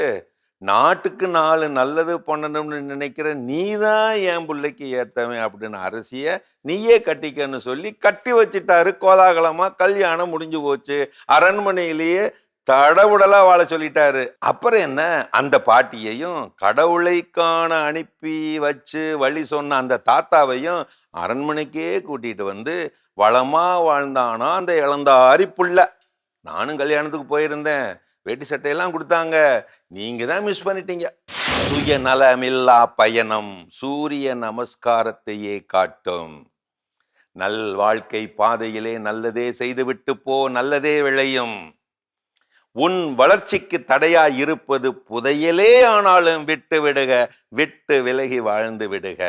நாட்டுக்கு 4 நல்லது பண்ணணும்னு நினைக்கிற நீதான் என் பிள்ளைக்கு ஏத்தவன் அப்படின்னு அரசிய நீயே கட்டிக்கன்னு சொல்லி கட்டி வச்சிட்டாரு. கோலாகலமா கல்யாணம் முடிஞ்சு போச்சு. அரண்மனையிலேயே தடவுடலா வாழ சொல்லிட்டாரு. அப்புறம் என்ன, அந்த பாட்டியையும் கடவுளை காண அனுப்பி வச்சு வழி சொன்ன அந்த தாத்தாவையும் அரண்மனைக்கே கூட்டிட்டு வந்து வளமா வாழ்ந்தானா அந்த இளந்தாரி புள்ள. நானும் கல்யாணத்துக்கு போயிருந்தேன், வேட்டி சட்டையெல்லாம் கொடுத்தாங்க, நீங்க தான் மிஸ் பண்ணிட்டீங்க. சுயநலமில்லா பயணம் சூரிய நமஸ்காரத்தையே காட்டும். நல் வாழ்க்கை பாதையிலே நல்லதே செய்துவிட்டு போ, நல்லதே விளையும். உன் வளர்ச்சிக்கு தடையா இருப்பது புதையலே ஆனாலும் விட்டு விடுக, விட்டு விலகி வாழ்ந்து விடுக.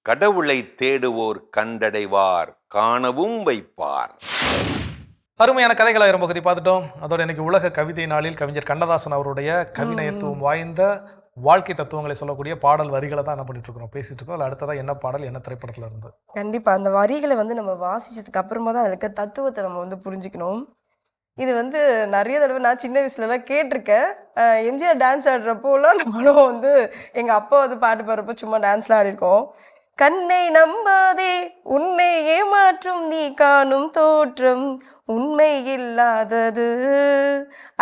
கடவுளை தேடுவோர் கண்டடைவார், காணவும் வைப்பார். அருமையான கதைகளை பகுதி பார்த்துட்டோம். அதோட இன்னைக்கு உலக கவிதை நாளில் கவிஞர் கண்ணதாசன் அவருடைய கவிநயத்துவம் வாய்ந்த வாழ்க்கை தத்துவங்களை சொல்லக்கூடிய பாடல் வரிகளை தான் என்ன பண்ணிட்டு இருக்கோம், பேசிட்டு இருக்கோம். அதில் அடுத்ததான் என்ன பாடல், என்ன திரைப்படத்துல இருந்து? கண்டிப்பா அந்த வரிகளை நம்ம வாசிச்சதுக்கு அப்புறமா தான் இருக்க தத்துவத்தை நம்ம புரிஞ்சுக்கணும். இது நிறைய தடவை நான் சின்ன வயசுலலாம் கேட்டிருக்கேன். எம்ஜிஆர் டான்ஸ் ஆடுறப்போலாம் நானும் எங்கள் அப்பா பாட்டு பாடுறப்போ சும்மா டான்ஸ்லாம் ஆடிருக்கோம். கண்ணை நம்பாதே உன்னை ஏமாற்றும் நீ காணும் தோற்றம் உண்மை இல்லாதது,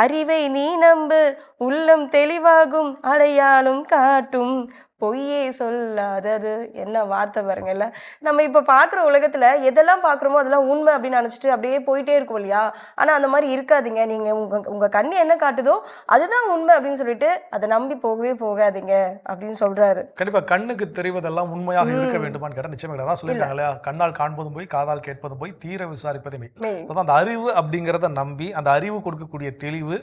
அறிவை நீ நம்பு உள்ளம் தெளிவாகும் அடையாளம் காட்டும் பொய்யே சொல்லாதது. என்ன வார்த்தை பாருங்கல்ல. நம்ம இப்போ பார்க்குற உலகத்தில் எதெல்லாம் பார்க்குறோமோ அதெல்லாம் உண்மை அப்படின்னு நினச்சிட்டு அப்படியே போயிட்டே இருக்கும் இல்லையா? ஆனால் அந்த மாதிரி இருக்காதீங்க. நீங்கள் உங்கள் கண் என்ன காட்டுதோ அதுதான் உண்மை அப்படின்னு சொல்லிட்டு அதை நம்பி போகவே போகாதீங்க அப்படின்னு சொல்கிறாரு. கண்டிப்பாக கண்ணுக்கு தெரிவதெல்லாம் உண்மையாக இருக்க வேண்டுமான்னு கேட்டால் நிச்சயமாக தான் சொல்லியிருக்காங்க இல்லையா? கண்ணால் காண்பதும் போய், காதால் கேட்பதும் போய், தீர விசாரிப்பதே மெய். அந்த அறிவு அப்படிங்கிறத நம்பி அந்த அறிவு கொடுக்கக்கூடிய தெளிவு,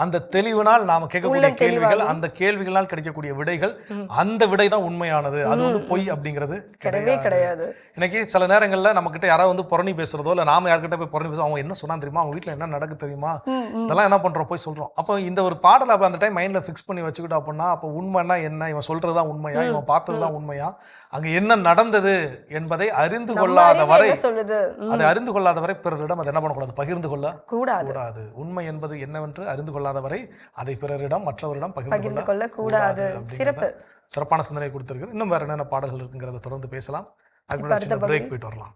அந்த தெளிவினால் நாம கேட்கக்கூடிய கேள்விகள், அந்த கேள்விகளால் கிடைக்கக்கூடிய விடைகள், அந்த விடை தான் உண்மையானது. அது பொய் அப்படிங்கிறது கிடையவே கிடையாது. இன்னைக்கு சில நேரங்களில் நம்ம கிட்ட யாராவது புரணி பேசுறதோ இல்லை நாம யார்கிட்ட போய் புரணி பேசுறோம், அவங்க என்ன சொன்னா தெரியுமா, அவங்க வீட்டில் என்ன நடக்கு தெரியுமா, இதெல்லாம் என்ன பண்றோம் போய் சொல்றோம். அப்போ இந்த ஒரு பாடலை அந்த டைம் மைண்ட்ல ஃபிக்ஸ் பண்ணி வச்சுக்கிட்டோம் அப்படின்னா, அப்போ உண்மைன்னா என்ன, இவன் சொல்றதுதான் உண்மையா, இவன் பார்த்ததுதான் உண்மையா, அங்க என்ன நடந்தது என்பதை அறிந்து கொள்ளாத வரை அதை அறிந்து கொள்ளாத வரை பிறரிடம் அதை என்ன பண்ணக்கூடாது, பகிர்ந்து கொள்ள கூடாது. உண்மை என்பது என்னவென்று அறிந்து கொள்ளாத வரை அதை பிறரிடம் மற்றவரிடம் பகிர்ந்து கொள்ள கூடாது. சிறப்பான சிந்தனை கொடுத்திருக்கு. இன்னும் வேற என்னென்ன பாடல்கள் இருக்குங்கிறத தொடர்ந்து பேசலாம். அதுக்கு பிரேக் போயிட்டு வரலாம்.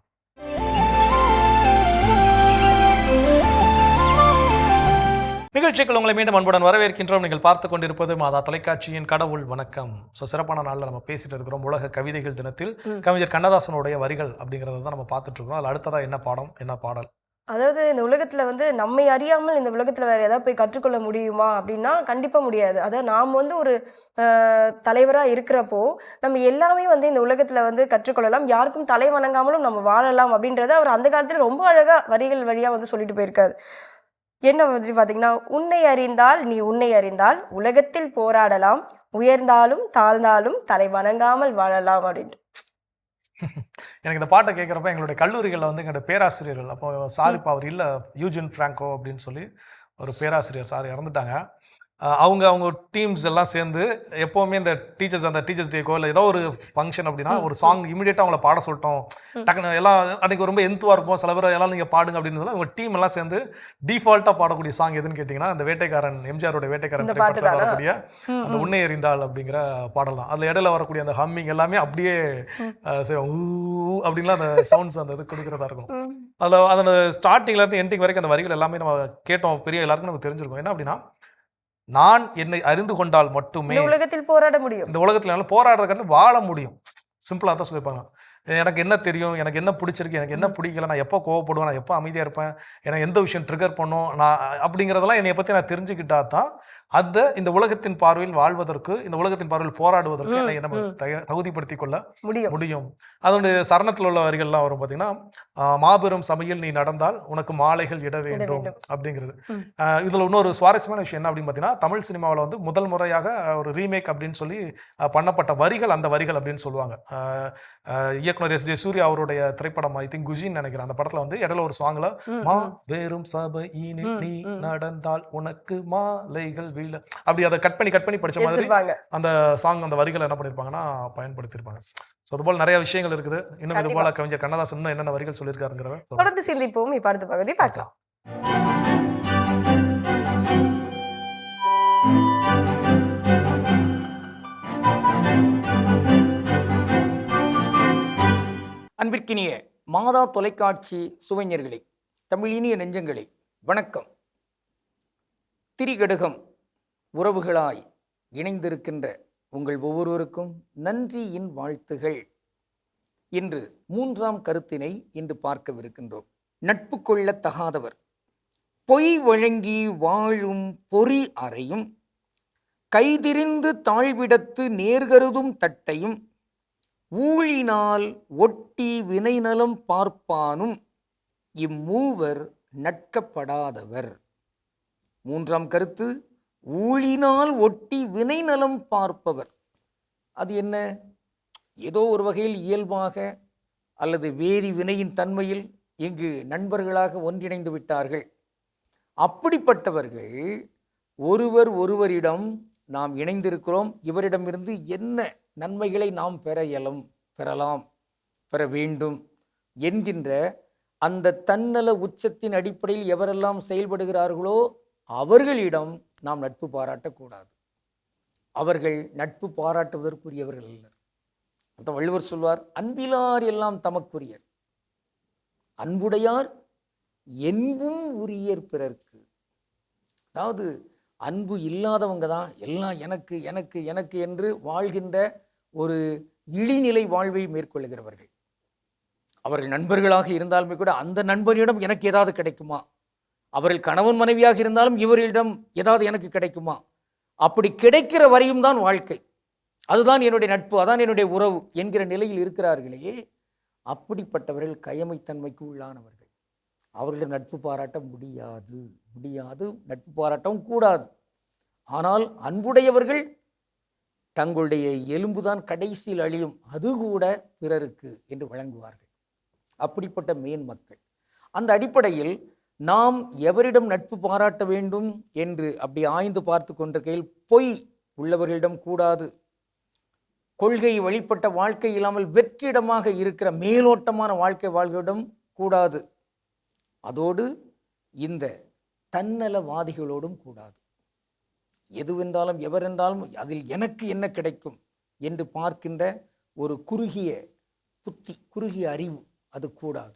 நிகழ்ச்சிகள் உங்களை மீண்டும் அன்புடன் வரவேற்கின்றோம். நீங்கள் பார்த்து கொண்டிருப்பது மாதா தொலைக்காட்சியின் கடவுள் வணக்கம். சிறப்பான நாளில் நம்ம பேசிட்டு இருக்கிறோம். உலக கவிதைகள் தினத்தில் கவிஞர் கண்ணதாசனுடைய வரிகள் அப்படிங்கிறத தான் நம்ம பார்த்துட்டு இருக்கோம். அதில் அடுத்ததா என்ன பாடம், என்ன பாடல்? அதாவது இந்த உலகத்தில் நம்மை அறியாமல் இந்த உலகத்தில் வேறு ஏதாவது போய் கற்றுக்கொள்ள முடியுமா அப்படின்னா கண்டிப்பாக முடியாது. அதாவது நாம் ஒரு தலைவராக இருக்கிறப்போ நம்ம எல்லாமே இந்த உலகத்தில் கற்றுக்கொள்ளலாம், யாருக்கும் தலை வணங்காமலும் நம்ம வாழலாம் அப்படின்றத அவர் அந்த காலத்தில் ரொம்ப அழகாக வரிகள் வழியாக சொல்லிட்டு போயிருக்காரு. என்ன மாதிரி பார்த்தீங்கன்னா, உன்னை அறிந்தால் நீ உன்னை அறிந்தால் உலகத்தில் போராடலாம், உயர்ந்தாலும் தாழ்ந்தாலும் தலை வணங்காமல் வாழலாம் அப்படின்ட்டு. எனக்கு இந்த பாட்டை கேட்குறப்ப எங்களுடைய கல்லூரிகளில் வந்து எங்களுடைய பேராசிரியர்கள், அப்போ சார் இப்போ அவர் இல்லை, யூஜின் ஃப்ராங்கோ அப்படின்னு சொல்லி ஒரு பேராசிரியர் சார் இறந்துட்டாங்க. அவங்க டீம்ஸ் எல்லாம் சேர்ந்து எப்போவுமே இந்த டீச்சர்ஸ் டேக்கோ இல்லை ஏதோ ஒரு ஃபங்க்ஷன் அப்படின்னா ஒரு சாங் இமீடியட்டாக அவங்கள பாட சொல்லிட்டோம். டக்குன்னு எல்லாம் அன்றைக்கி ரொம்ப எந்துவாக இருப்போம். சில பேர் எல்லாம் நீங்கள் பாடுங்க அப்படின்னு சொல்லி அவங்க டீம் எல்லாம் சேர்ந்து டிஃபால்ட்டாக பாடக்கூடிய சாங் எதுன்னு கேட்டிங்கன்னா, அந்த வேட்டைக்காரன், எம்ஜிஆரோட வேட்டைக்காரன் திரைப்படத்தில் வரக்கூடிய அந்த உன்னை எறிந்தால் அப்படிங்கிற பாடல் தான். அதில் இடையில வரக்கூடிய அந்த ஹம்மிங் எல்லாமே அப்படியே ஊ அப்படின்லாம் அந்த சவுண்ட்ஸ் அந்த இது கொடுக்குறதா இருக்கும். அதில் அந்த ஸ்டார்டிங்லேருந்து எண்டிங் வரைக்கும் அந்த வரிகள் எல்லாமே நம்ம கேட்டோம், பெரிய எல்லாருக்கும் நம்ம தெரிஞ்சிருக்கோம். என்ன அப்படின்னா, நான் என்னை அறிந்து கொண்டால் மட்டுமே உலகத்தில் போராட முடியும், இந்த உலகத்துல போராடுறதுக்கு வாழ முடியும். சிம்பிளா தான் சொல்லியிருப்பாங்க. எனக்கு என்ன தெரியும், எனக்கு என்ன பிடிச்சிருக்கு, எனக்கு என்ன பிடிக்கல, நான் எப்போ கோவப்படுவேன், நான் எப்போ அமைதியாக இருப்பேன், எனக்கு எந்த விஷயம் ட்ரிகர் பண்ணும், நான் அப்படிங்கிறதெல்லாம் என்னை பற்றி நான் தெரிஞ்சுக்கிட்டா தான் இந்த உலகத்தின் பார்வையில் வாழ்வதற்கு, இந்த உலகத்தின் பார்வையில் போராடுவதற்கு என்னை நம்ம தகுதிப்படுத்திக் கொள்ள முடியும். அதனுடைய சரணத்தில் உள்ள வரிகள்லாம் வரும் பார்த்தீங்கன்னா, மாபெரும் சபையில் நீ நடந்தால் உனக்கு மாலைகள் இட வேண்டும் அப்படிங்கிறது. இதில் இன்னொரு சுவாரஸ்யமான விஷயம் என்ன அப்படின்னு பார்த்தீங்கன்னா, தமிழ் சினிமாவில் வந்து முதல் முறையாக ஒரு ரீமேக் அப்படின்னு சொல்லி பண்ணப்பட்ட வரிகள் அந்த வரிகள் அப்படின்னு சொல்லுவாங்க. இயக்குனர் எஸ்.ஜே. சூர்யா அவருடைய திரைப்படம், ஐ திங்க் குஜின்னு நினைக்கிறேன், அந்த படத்தில் வந்து இடையில ஒரு சாங்ல மாபெரும் சபையினில் நீ நடந்தால் உனக்கு மாலைகள் அப்படி அதை கட் பண்ணி படிச்ச மாதிரி அந்த சாங், அந்த வரிகள் என்ன பண்ணிருப்பாங்கன்னா பயன்படுத்திருப்பாங்க. அதுபோல் நிறைய விஷயங்கள் இருக்குது. இன்னும் இது போல கவிஞர் கண்ணதாசன் இன்னும் என்னென்ன வரிகள் சொல்லியிருக்காருங்கிறத தொடர்ந்து சிந்திப்போம். இப்ப அடுத்த பகுதி பார்க்கலாம். அன்பிற்கினிய மாதா தொலைக்காட்சி சுவைஞர்களே, தமிழினிய நெஞ்சங்களே, வணக்கம். திரிகடுகம் உறவுகளாய் இணைந்திருக்கின்ற உங்கள் ஒவ்வொருவருக்கும் நன்றியின் வாழ்த்துகள். இன்று 3ஆம் கருத்தினை இன்று பார்க்கவிருக்கின்றோம். நட்பு கொள்ள தகாதவர் பொய் வழங்கி வாழும் பொறி அறையும், கைதிரிந்து தாழ்விடத்து நேர்கருதும் தட்டையும், ஊழினால் ஒட்டி வினைநலம் பார்ப்பானும், இம்மூவர் நட்கப்படாதவர். 3ஆம் கருத்து, ஊழினால் ஒட்டி வினைநலம் பார்ப்பவர். அது என்ன? ஏதோ ஒரு வகையில் இயல்பாக அல்லது வேதி வினையின் தன்மையில் இங்கு நண்பர்களாக ஒன்றிணைந்து விட்டார்கள். அப்படிப்பட்டவர்கள் ஒருவரிடம் நாம் இணைந்திருக்கிறோம், இவரிடமிருந்து என்ன நன்மைகளை நாம் பெற வேண்டும் என்கின்ற அந்த தன்னல உச்சத்தின் அடிப்படையில் எவரெல்லாம் செயல்படுகிறார்களோ அவர்களிடம் நாம் நட்பு பாராட்டக்கூடாது. அவர்கள் நட்பு பாராட்டுவதற்குரியவர்கள் அல்ல. அதான் வள்ளுவர் சொல்வார், அன்பிலார் எல்லாம் தமக்குரியர், அன்புடையார் என்பும் உரியர் பிறர்க்கு. அதாவது அன்பு இல்லாதவங்க தான் எல்லாம் எனக்கு எனக்கு எனக்கு என்று வாழ்கின்ற ஒரு இழிநிலை வாழ்வை மேற்கொள்ளுகிறவர்கள். அவர்கள் நண்பர்களாக இருந்தாலுமே கூட அந்த நண்பரிடம் எனக்கு ஏதாவது கிடைக்குமா, அவர்கள் கணவன் மனைவியாக இருந்தாலும் இவர்களிடம் ஏதாவது எனக்கு கிடைக்குமா, அப்படி கிடைக்கிற வரையும் தான் வாழ்க்கை, அதுதான் என்னுடைய நட்பு, அதான் என்னுடைய உறவு என்கிற நிலையில் இருக்கிறார்களே, அப்படிப்பட்டவர்கள் கயமைத்தன்மைக்கு உள்ளானவர்கள். அவர்களிடம் நட்பு பாராட்ட முடியாது, நட்பு பாராட்டவும் கூடாது. ஆனால் அன்புடையவர்கள் தங்களுடைய எலும்புதான் கடைசியில் அழியும், அது கூட பிறருக்கு என்று வழங்குவார்கள். அப்படிப்பட்ட மேன்மக்கள். அந்த அடிப்படையில் நாம் எவரிடம் நட்பு பாராட்ட வேண்டும் என்று அப்படி ஆய்ந்து பார்த்து கொண்டிருக்கையில், பொய் உள்ளவர்களிடம் கூடாது. கொள்கை வழிபட்ட வாழ்க்கை இல்லாமல் வெற்றிடமாக இருக்கிற மேலோட்டமான வாழ்க்கை வாழ்களிடம் கூடாது. அதோடு இந்த தன்னலவாதிகளோடும் கூடாது. எதுவென்றாலும் எவரென்றாலும் அதில் எனக்கு என்ன கிடைக்கும் என்று பார்க்கின்ற ஒரு குறுகிய புத்தி, குறுகிய அறிவு, அது கூடாது.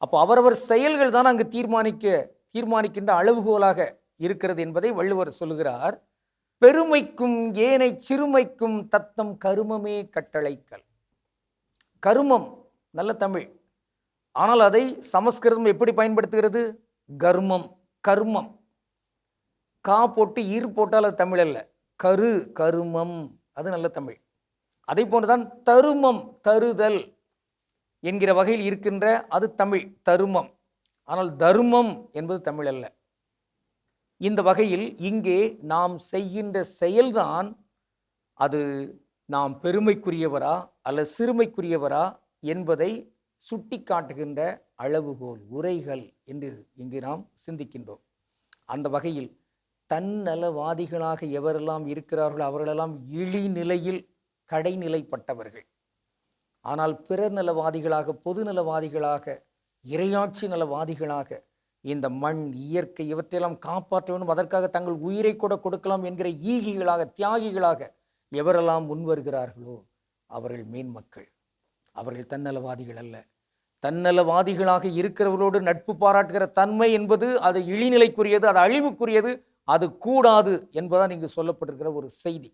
அப்போ அவரவர் செயல்கள் தான் அங்கு தீர்மானிக்கின்ற அளவுகோலாக இருக்கிறது என்பதை வள்ளுவர் சொல்லுகிறார். பெருமைக்கும் ஏனை சிறுமைக்கும் தத்தம் கருமமே கட்டளைக்கல். கருமம் நல்ல தமிழ், ஆனால் அதை சமஸ்கிருதம் எப்படி பயன்படுத்துகிறது? கர்மம், கர்மம். கா போட்டு ஈர் போட்டால் அது தமிழ் அல்ல, கருமம், அது நல்ல தமிழ். அதை போன்றுதான் தருமம், தருதல் என்கிற வகையில் இருக்கின்ற அது தமிழ், தருமம். ஆனால் தர்மம் என்பது தமிழ் அல்ல. இந்த வகையில் இங்கே நாம் செய்கின்ற செயல்தான் அது நாம் பெருமைக்குரியவரா அல்ல சிறுமைக்குரியவரா என்பதை சுட்டி காட்டுகின்ற அளவுகோல் உரைகள் என்று இங்கு நாம் சிந்திக்கின்றோம். அந்த வகையில் தன்னலவாதிகளாக எவரெல்லாம் இருக்கிறார்களோ அவர்களெல்லாம் இழிநிலையில் கடைநிலைப்பட்டவர்கள். ஆனால் பிறர் நலவாதிகளாக, பொதுநலவாதிகளாக, இறையாட்சி நலவாதிகளாக இந்த மண், இயற்கை இவற்றையெல்லாம் காப்பாற்ற வேண்டும், அதற்காக தங்கள் உயிரை கூட கொடுக்கலாம் என்கிற ஈகிகளாக, தியாகிகளாக எவரெல்லாம் முன்வருகிறார்களோ அவர்கள் மேன்மக்கள். அவர்கள் தன்னலவாதிகள் அல்ல. தன்னலவாதிகளாக இருக்கிறவர்களோடு நட்பு பாராட்டுகிற தன்மை என்பது அது இழிநிலைக்குரியது, அது அழிவுக்குரியது, அது கூடாது என்பதான் இங்கு சொல்லப்பட்டிருக்கிற ஒரு செய்தி.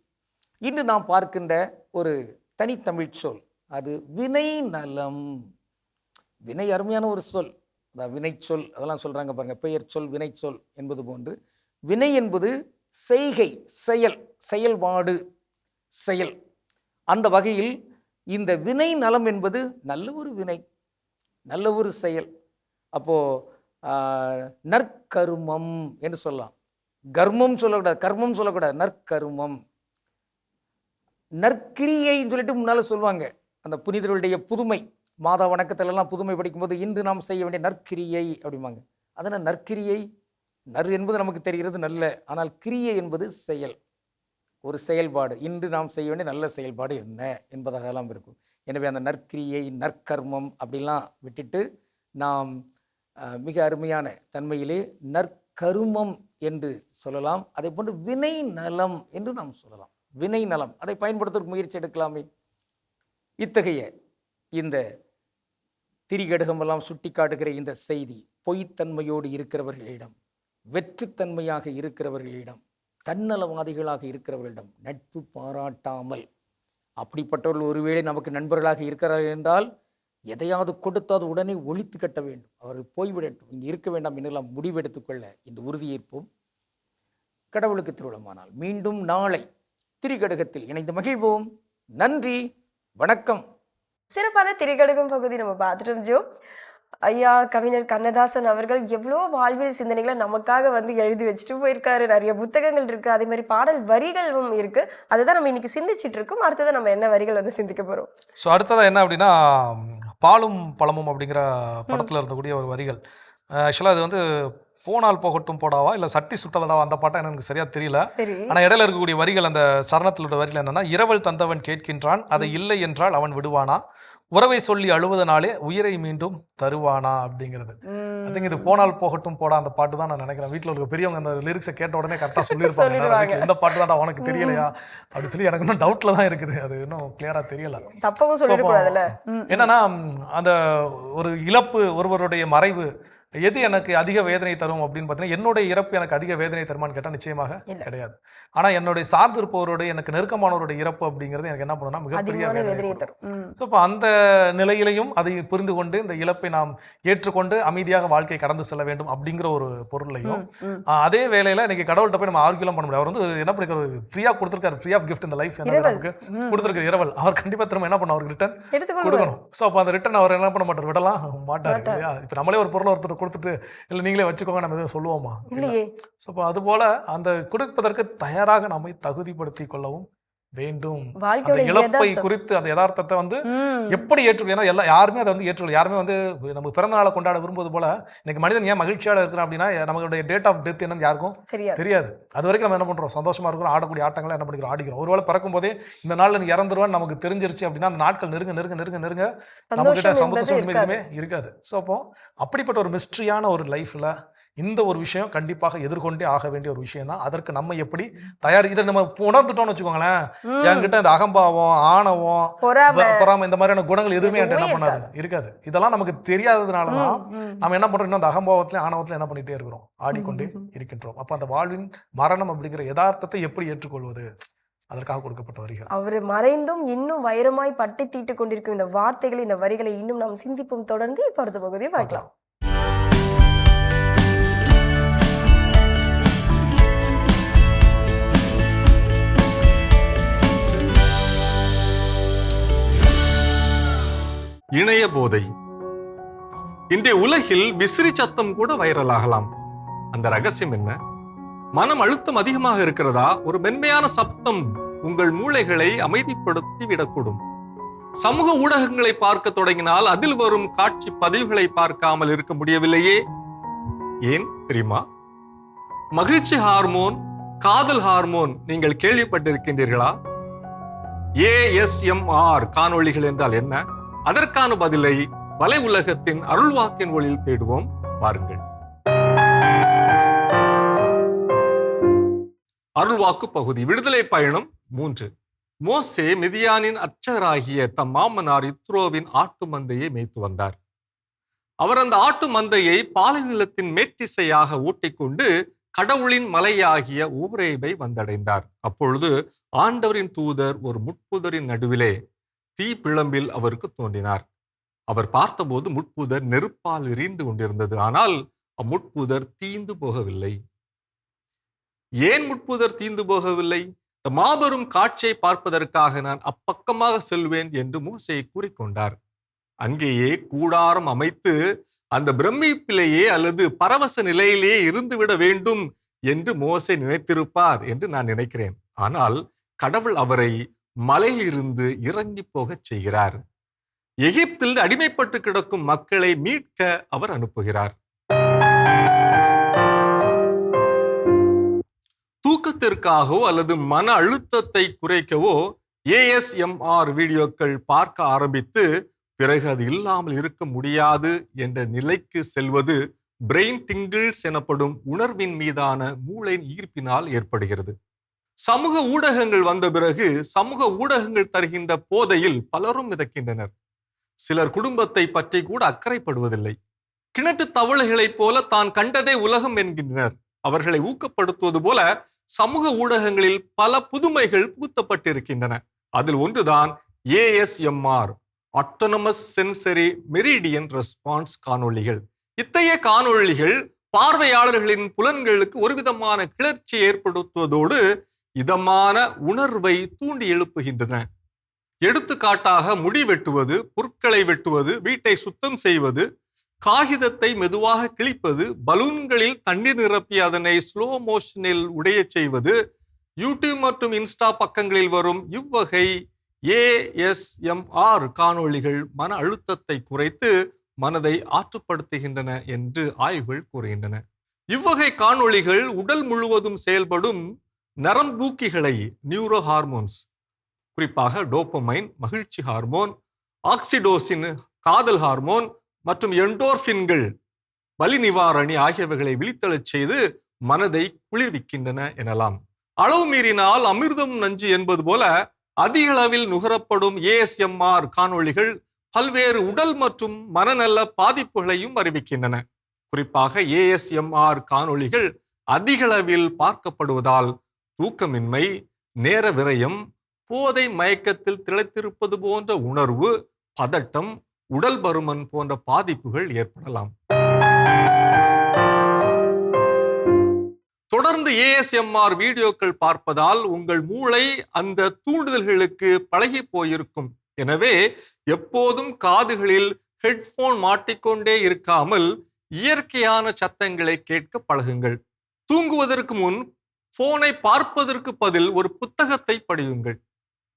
இன்று நாம் பார்க்கின்ற ஒரு தனித்தமிழ் சொல் அது வினை நலம். வினை அருமையான ஒரு சொல், வினை சொல் அதெல்லாம் சொல்றாங்க பாருங்க, பெயர் சொல், வினை சொல் என்பது போன்று வினை என்பது செய்கை, செயல், செயல்பாடு, செயல். அந்த வகையில் இந்த வினை நலம் என்பது நல்ல ஒரு வினை, நல்ல ஒரு செயல். அப்போ நற்கருமம் என்று சொல்லலாம். கர்மம் சொல்லக்கூடாது, கர்மம் சொல்லக்கூடாது, நற்கருமம். நற்கிரியைன்னு சொல்லிட்டு முன்னால சொல்லுவாங்க. அந்த புனிதர்களுடைய புதுமை, மாதா வணக்கத்திலெல்லாம் புதுமை படிக்கும்போது இன்று நாம் செய்ய வேண்டிய நற்கிரியை அப்படிம்பாங்க. அதனால் நற்கிரியை, நர் என்பது நமக்கு தெரிகிறது நல்ல, ஆனால் கிரியை என்பது செயல், ஒரு செயல்பாடு. இன்று நாம் செய்ய வேண்டிய நல்ல செயல்பாடு என்ன என்பதாகலாம் இருக்கும். எனவே அந்த நற்கிரியை, நற்கர்மம் அப்படிலாம் விட்டுட்டு நாம் மிக அருமையான தன்மையிலே நற்கருமம் என்று சொல்லலாம். அதே போன்று வினை நலம் என்று நாம் சொல்லலாம். வினை நலம் அதை பயன்படுத்த முயற்சி எடுக்கலாமே. இத்தகைய இந்த திரிகடுகமெல்லாம் சுட்டி காட்டுகிற இந்த செய்தி பொய்த்தன்மையோடு இருக்கிறவர்களிடம், வெற்றுத்தன்மையாக இருக்கிறவர்களிடம், தன்னலவாதிகளாக இருக்கிறவர்களிடம் நட்பு பாராட்டாமல், அப்படிப்பட்டவர்கள் ஒருவேளை நமக்கு நண்பர்களாக இருக்கிறார்கள் என்றால் எதையாவது கொடுத்தாது உடனே ஒழித்து கட்ட வேண்டும், அவர்கள் போய்விடட்டும், இங்கே இருக்க வேண்டாம் என்றெல்லாம் முடிவெடுத்துக்கொள்ள இந்த உறுதியேற்போம். கடவுளுக்கு திருவிழமானால் மீண்டும் நாளை திரிகடுகத்தில் இணைந்து மகிழ்வோம். நன்றி, வணக்கம். சிறப்பான திரிகடுகம் பகுதி நம்ம பார்த்துட்டு இருந்தோம். ஐயா கவிஞர் கண்ணதாசன் அவர்கள் எவ்வளோ வாழ்வியல் சிந்தனைகளை நமக்காக வந்து எழுதி வச்சுட்டு போயிருக்காரு. நிறைய புத்தகங்கள் இருக்குது, அதே மாதிரி பாடல் வரிகளும் இருக்குது. அதுதான் நம்ம இன்னைக்கு சிந்திச்சுட்டு இருக்கோம். அடுத்ததான் நம்ம என்ன வரிகள் வந்து சிந்திக்க போகிறோம். ஸோ அடுத்ததாக என்ன அப்படின்னா, பாலும் பழமும் அப்படிங்கிற படத்தில் இருந்தக்கூடிய ஒரு வரிகள். ஆக்சுவலாக அது வந்து போனால் போகட்டும் போடாவா இல்லை சட்டி சுட்டதடாவா அந்த பாட்டை எனக்கு சரியா தெரியல. ஆனால் இடையில இருக்கக்கூடிய வரிகள், அந்த சரணத்தில் உள்ள வரிகள் என்னன்னா, இரவல் தந்தவன் கேட்கின்றான், அதை இல்லை என்றால் அவன் விடுவானா, உறவை சொல்லி அழுவதனாலே உயிரை மீண்டும் தருவானா அப்படிங்கிறது. ஐ திங்க் இது போனால் போகட்டும் போடா அந்த பாட்டு தான் நான் நினைக்கிறேன். வீட்டில் இருக்க பெரியவங்க அந்த லிரிக்ஸை கேட்ட உடனே கரெக்டாக சொல்லியிருப்பாங்க, இந்த பாட்டு தான் உனக்கு தெரியலையா அப்படின்னு சொல்லி. எனக்கு இன்னும் டவுட்ல தான் இருக்குது, அது இன்னும் கிளியரா தெரியல. என்னன்னா, அந்த ஒரு இழப்பு, ஒருவருடைய மறைவு எது எனக்கு அதிக வேதனை தரும் அப்படின்னு பார்த்தீங்கன்னா, என்னுடைய இறப்பு எனக்கு அதிக வேதனை தருமான்னு கேட்டால் நிச்சயமாக கிடையாது. ஆனால் என்னுடைய சார்ந்து இருப்பவருடைய, எனக்கு நெருக்கமானவருடைய இறப்பு அப்படிங்கிறது எனக்கு என்ன பண்ணுன்னா மிகப்பெரிய வேதனை தரும். ஸோ இப்போ அந்த நிலையிலையும் அதை புரிந்து கொண்டு இந்த இழப்பை நாம் ஏற்றுக்கொண்டு அமைதியாக வாழ்க்கை கடந்து செல்ல வேண்டும் அப்படிங்கிற ஒரு பொருளையும், அதே வேளையில் இன்னைக்கு கடவுள்கிட்ட போய் நம்ம ஆர்கியூலாம் பண்ண முடியாது. அவர் வந்து என்ன பண்ணிருக்காரு, ஃப்ரீயாக கொடுத்துருக்காரு, ஃப்ரீ ஆஃப் கிஃப்ட் இந்த லைஃப் நமக்கு கொடுத்துருக்காரு இரவல். அவர் கண்டிப்பாக திரும்ப என்ன பண்ண, அவருக்கு ரிட்டர்ன் கொடுக்கணும். ஸோ அப்போ அந்த ரிட்டர்ன் அவர் என்ன பண்ண மாட்டார், விடலாம் மாட்டார் இல்லையா. இப்போ நம்மளே ஒரு பொருளை ஒருத்தர் கொடுத்துட்டு இல்லை நீங்களே வச்சுக்கோங்க நம்ம எதுவும் சொல்லுவோமா? ஸோ அப்போ அது போல அந்த கொடுப்பதற்கு தயாராக நம்மை தகுதிப்படுத்தி கொள்ளவும் வேண்டும். இழப்பை குறித்து அந்த யதார்த்தத்தை வந்து எப்படி ஏற்றுக்கொள்ள, ஏன்னா யாருமே அதை வந்து ஏற்றுக்கொள்ள, யாருமே வந்து நம்ம பிறந்த நாளை கொண்டாட விரும்புவது போல இன்னைக்கு மனிதன் ஏன் மகிழ்ச்சியாக இருக்கிறோம் அப்படின்னா, நம்மளுடைய டேட் ஆஃப் டெத் என்னன்னு யாருக்கும் தெரியாது. அது வரைக்கும் நம்ம என்ன பண்றோம், சந்தோஷமா இருக்கிறோம், ஆடக்கூடிய ஆட்டங்களை என்ன பண்ணிக்கிறோம், ஆடிக்கிறோம். ஒருவேளை பிறக்கும் போதே இந்த நாள்ல நீ இறந்துருவான்னு நமக்கு தெரிஞ்சிருச்சு அப்படின்னா, அந்த நாட்கள் நெருங்க நெருங்க நெருங்க நெருங்க நம்ம கிட்ட சந்தோஷம் எதுவுமே இருக்காது. ஸோ அப்போ அப்படிப்பட்ட ஒரு மிஸ்ட்ரியான ஒரு லைஃப்ல இந்த ஒரு விஷயம் கண்டிப்பாக எதிர்கொண்டே ஆக வேண்டிய ஒரு விஷயம் தான். அதற்கு நம்ம எப்படி தயார், இதை நம்ம உணர்ந்துட்டோம்னு வச்சுக்கோங்களேன், என்கிட்ட இந்த அகம்பாவம், ஆணவம், பொறாமை இந்த மாதிரியான குணங்கள் எதுவுமே என்ன பண்ணாது, இருக்காது. இதெல்லாம் நமக்கு தெரியாததுனாலதான் நம்ம என்ன பண்றோம், இன்னும் அந்த அகம்பாவத்திலே ஆணவத்திலே என்ன பண்ணிட்டே இருக்கிறோம், ஆடிக்கொண்டே இருக்கின்றோம். அப்ப அந்த வாழ்வின் மரணம் அப்படிங்கிற யதார்த்தத்தை எப்படி ஏற்றுக்கொள்வது, அதற்காக கொடுக்கப்பட்ட வரிகள். அவர் மறைந்தும் இன்னும் வைரமாய் பட்டி தீட்டு கொண்டிருக்கும் இந்த வார்த்தைகளை, இந்த வரிகளை இன்னும் நாம் சிந்திப்போம். தொடர்ந்து இப்ப அடுத்த பகுதியை பார்க்கலாம். இணைய போதை. இன்றைய உலகில் விசிறி சத்தம் கூட வைரல் ஆகலாம். அந்த ரகசியம் என்ன? மனம் அழுத்தம் அதிகமாக இருக்கிறதா? ஒரு மென்மையான சப்தம் உங்கள் மூளைகளை அமைதிப்படுத்தி விடக்கூடும். சமூக ஊடகங்களை பார்க்க தொடங்கினால் அதில் வரும் காட்சி பதிவுகளை பார்க்காமல் இருக்க முடியவில்லையே. ஏன் தெரியுமா? மகிழ்ச்சி ஹார்மோன், காதல் ஹார்மோன் நீங்கள் கேள்விப்பட்டிருக்கின்றீர்களா? ASMR காணொளிகள் என்றால் என்ன? அதற்கான பதிலை வலை உலகத்தின் அருள்வாக்கின் ஒளியில் தேடுவோம். பாருங்கள். அருள்வாக்கு பகுதி. விடுதலை பயணம் 3. மோசே மிதியானின் அர்ச்சகராகிய தம் மாமனார் இத்ரோவின் ஆட்டு மந்தையை மேய்த்து வந்தார். அவர் அந்த ஆட்டு மந்தையை பாலை நிலத்தின் மேற்றிசையாக ஓட்டிக்கொண்டு கடவுளின் மலையாகிய ஊரேபை வந்தடைந்தார். அப்பொழுது ஆண்டவரின் தூதர் ஒரு முட்புதரின் நடுவிலே தீ பிழம்பில் அவருக்கு தோன்றினார். அவர் பார்த்தபோது முட்புதர் நெருப்பால் எரிந்து கொண்டிருந்தது. ஆனால் அம்முட்புதர் தீந்து போகவில்லை. ஏன் முட்புதர் தீந்து போகவில்லை? இந்த மாபெரும் காட்சியை பார்ப்பதற்காக நான் அப்பக்கமாக செல்வேன் என்று மோசே கூறிக்கொண்டார். அங்கேயே கூடாரம் அமைத்து அந்த பிரமிப்பிலேயே அல்லது பரவச நிலையிலேயே இருந்துவிட வேண்டும் என்று மோசே நினைத்திருப்பார் என்று நான் நினைக்கிறேன். ஆனால் கடவுள் அவரை மலையிலிருந்து இறங்கி போகச் செய்கிறார். எகிப்தில் அடிமைப்பட்டு கிடக்கும் மக்களை மீட்க அவர் அனுப்புகிறார். தூக்கத்திற்காகவோ அல்லது மன அழுத்தத்தை குறைக்கவோ ASMR வீடியோக்கள் பார்க்க ஆரம்பித்து பிறகு அது இல்லாமல் இருக்க முடியாது என்ற நிலைக்கு செல்வது பிரெயின் டிங்கிள்ஸ் எனப்படும் உணர்வின் மீதான மூளையின் ஈர்ப்பினால் ஏற்படுகிறது. சமூக ஊடகங்கள் வந்த பிறகு சமூக ஊடகங்கள் தருகின்ற போதையில் பலரும் மிதக்கின்றனர். சிலர் குடும்பத்தை பற்றி கூட அக்கறைப்படுவதில்லை. கிணற்று தவளைகளைப் போல தான் கண்டதே உலகம் என்கின்றனர். அவர்களை ஊக்கப்படுத்துவது போல சமூக ஊடகங்களில் பல புதுமைகள் புகுத்தப்பட்டிருக்கின்றன. அதில் ஒன்றுதான் ASMR, autonomous sensory meridian response காணொளிகள். இத்தகைய காணொளிகள் பார்வையாளர்களின் புலன்களுக்கு ஒரு விதமான கிளர்ச்சி ஏற்படுத்துவதோடு இதமான உணர்வை தூண்டி எழுப்புகின்றன. எடுத்துக்காட்டாக முடி வெட்டுவது, புற்களை வெட்டுவது, வீட்டை சுத்தம் செய்வது, காகிதத்தை மெதுவாக கிழிப்பது, பலூன்களில் தண்ணீர் நிரப்பி அதனை ஸ்லோ மோஷனில் உடையச் செய்வது, யூடியூப் மற்றும் இன்ஸ்டா பக்கங்களில் வரும் இவ்வகை ASMR காணொளிகள் மன அழுத்தத்தை குறைத்து மனதை ஆற்றுப்படுத்துகின்றன என்று ஆய்வுகள் கூறுகின்றன. இவ்வகை காணொளிகள் உடல் முழுவதும் செயல்படும் நரம்பூக்கிகளை, நியூரோ ஹார்மோன்ஸ், குறிப்பாக டோபமைன் மகிழ்ச்சி ஹார்மோன், ஆக்சிடோசின் காதல் ஹார்மோன் மற்றும் எண்டோர்பின்கள் வலி நிவாரணி ஆகியவைகளை விழித்தெழச் செய்து மனதை குளிர்விக்கின்றன எனலாம். அளவு மீறினால் அமிர்தம் நஞ்சு என்பது போல அதிக அளவில் நுகரப்படும் ASMR காணொளிகள் பல்வேறு உடல் மற்றும் மனநல பாதிப்புகளையும் அறிவிக்கின்றன. குறிப்பாக ASMR காணொளிகள் அதிக அளவில் பார்க்கப்படுவதால் தூக்கமின்மை, நேர விரயம், போதை மயக்கத்தில் திளைத்திருப்பது போன்ற உணர்வு, பதட்டம், உடல் பருமன் போன்ற பாதிப்புகள் ஏற்படலாம். தொடர்ந்து ASMR வீடியோக்கள் பார்ப்பதால் உங்கள் மூளை அந்த தூண்டுதல்களுக்கு பழகி போயிருக்கும். எனவே எப்போதும் காதுகளில் ஹெட்போன் மாட்டிக்கொண்டே இருக்காமல் இயற்கையான சத்தங்களை கேட்க பழகுங்கள். தூங்குவதற்கு முன் போனை பார்ப்பதற்கு பதில் ஒரு புத்தகத்தை படியுங்கள்.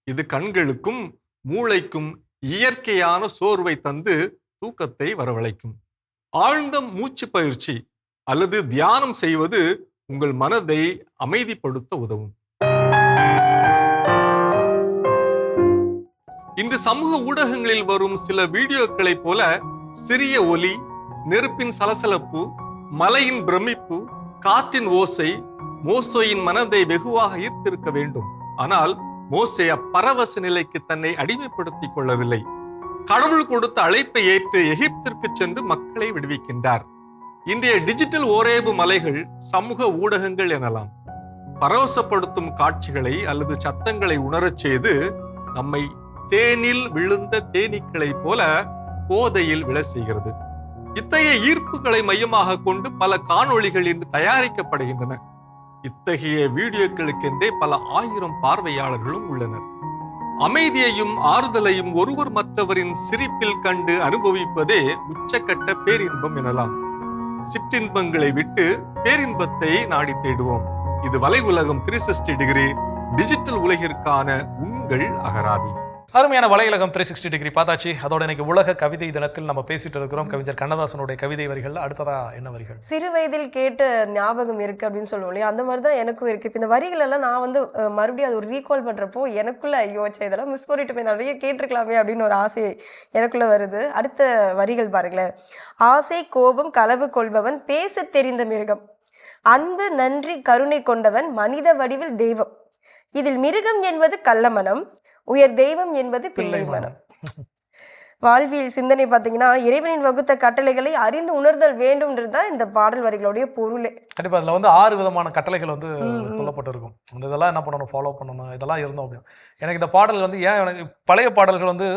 இது கண்களுக்கும் மூளைக்கும் இயற்கையான சோர்வை தந்து தூக்கத்தை வரவழைக்கும். ஆழ்ந்த மூச்சு பயிற்சி அல்லது தியானம் செய்வது உங்கள் மனதை அமைதிப்படுத்த உதவும். இன்று சமூக ஊடகங்களில் வரும் சில வீடியோக்களைப் போல சிறிய ஒலி, நெருப்பின் சலசலப்பு, மலையின் பிரமிப்பு, காற்றின் ஓசை மோசேயின் மனதை வெகுவாக ஈர்த்திருக்க வேண்டும். ஆனால் மோசே அப்பரவச நிலைக்கு தன்னை அடிமைப்படுத்திக் கொள்ளவில்லை. கடவுள் கொடுத்த அழைப்பை ஏற்று எகிப்திற்கு சென்று மக்களை விடுவிக்கின்றார். இன்றைய டிஜிட்டல் ஓரேபு மலைகள் சமூக ஊடகங்கள் எனலாம். பரவசப்படுத்தும் காட்சிகளை அல்லது சத்தங்களை உணரச் செய்து நம்மை தேனில் விழுந்த தேனீக்களை போல போதையில் விழ செய்கிறது. இத்தகைய ஈர்ப்புகளை மையமாக கொண்டு பல காணொளிகள் இன்று தயாரிக்கப்படுகின்றன. இத்தகைய வீடியோக்களுக்கென்றே பல ஆயிரம் பார்வையாளர்களும் உள்ளனர். அமைதியையும் ஆறுதலையும் ஒருவர் மற்றவரின் சிரிப்பில் கண்டு அனுபவிப்பதே உச்சக்கட்ட பேரின்பம் எனலாம். சிற்றின்பங்களை விட்டு பேரின்பத்தை நாடி தேடுவோம். இது வலை உலகம் 360 டிகிரி டிஜிட்டல் உலகிற்கான உங்கள் அகராதி. அருமையான வலையுலகம் 360 டிகிரி பார்த்தாச்சு. அதோட இன்னைக்கு உலக கவிதை தினத்தில் நம்ம பேசிட்டு இருக்கிறோம். கவிஞர் கண்ணதாசனுடைய கவிதை வரிகள். அடுத்ததா என்ன வரிகள்? சிறு வயதில் கேட்ட ஞாபகம் இருக்கு அப்படின்னு சொல்லுவோம் இல்லையா, அந்த மாதிரி தான் எனக்கும் இருக்கு. இப்போ இந்த வரிகள் எல்லாம் நான் வந்து மறுபடியும் அது ஒரு ரீகால் பண்றப்போ எனக்குள்ள ஐயோ சே இதெல்லாம் மிஸ் பண்ணிட்டுமே, நிறைய கேட்டிருக்கலாமே அப்படின்னு ஒரு ஆசை எனக்குள்ள வருது. அடுத்த வரிகள் பாருங்களேன். ஆசை கோபம் களவு கொள்பவன் பேச தெரிந்த மிருகம், அன்பு நன்றி கருணை கொண்டவன் மனித வடிவில் தெய்வம், இதில் மிருகம் என்பது கள்ளமனம், உயர் தெய்வம் என்பது பிள்ளை மனம். வாழ்வியல் சிந்தனை பார்த்தீங்கன்னா இறைவனின் வகுத்த கட்டளைகளை அறிந்து உணர்தல் வேண்டும்ன்றது தான் இந்த பாடல் வரிகளுடைய பொருளே. கண்டிப்பா அதில் வந்து 6 விதமான கட்டளைகள் வந்து சொல்லப்பட்டிருக்கும். இந்த இதெல்லாம் என்ன பண்ணணும், ஃபாலோ பண்ணணும், இதெல்லாம் இருந்தோம் அப்படின்னு. எனக்கு இந்த பாடல் வந்து ஏன் எனக்கு பழைய பாடல்கள் வந்து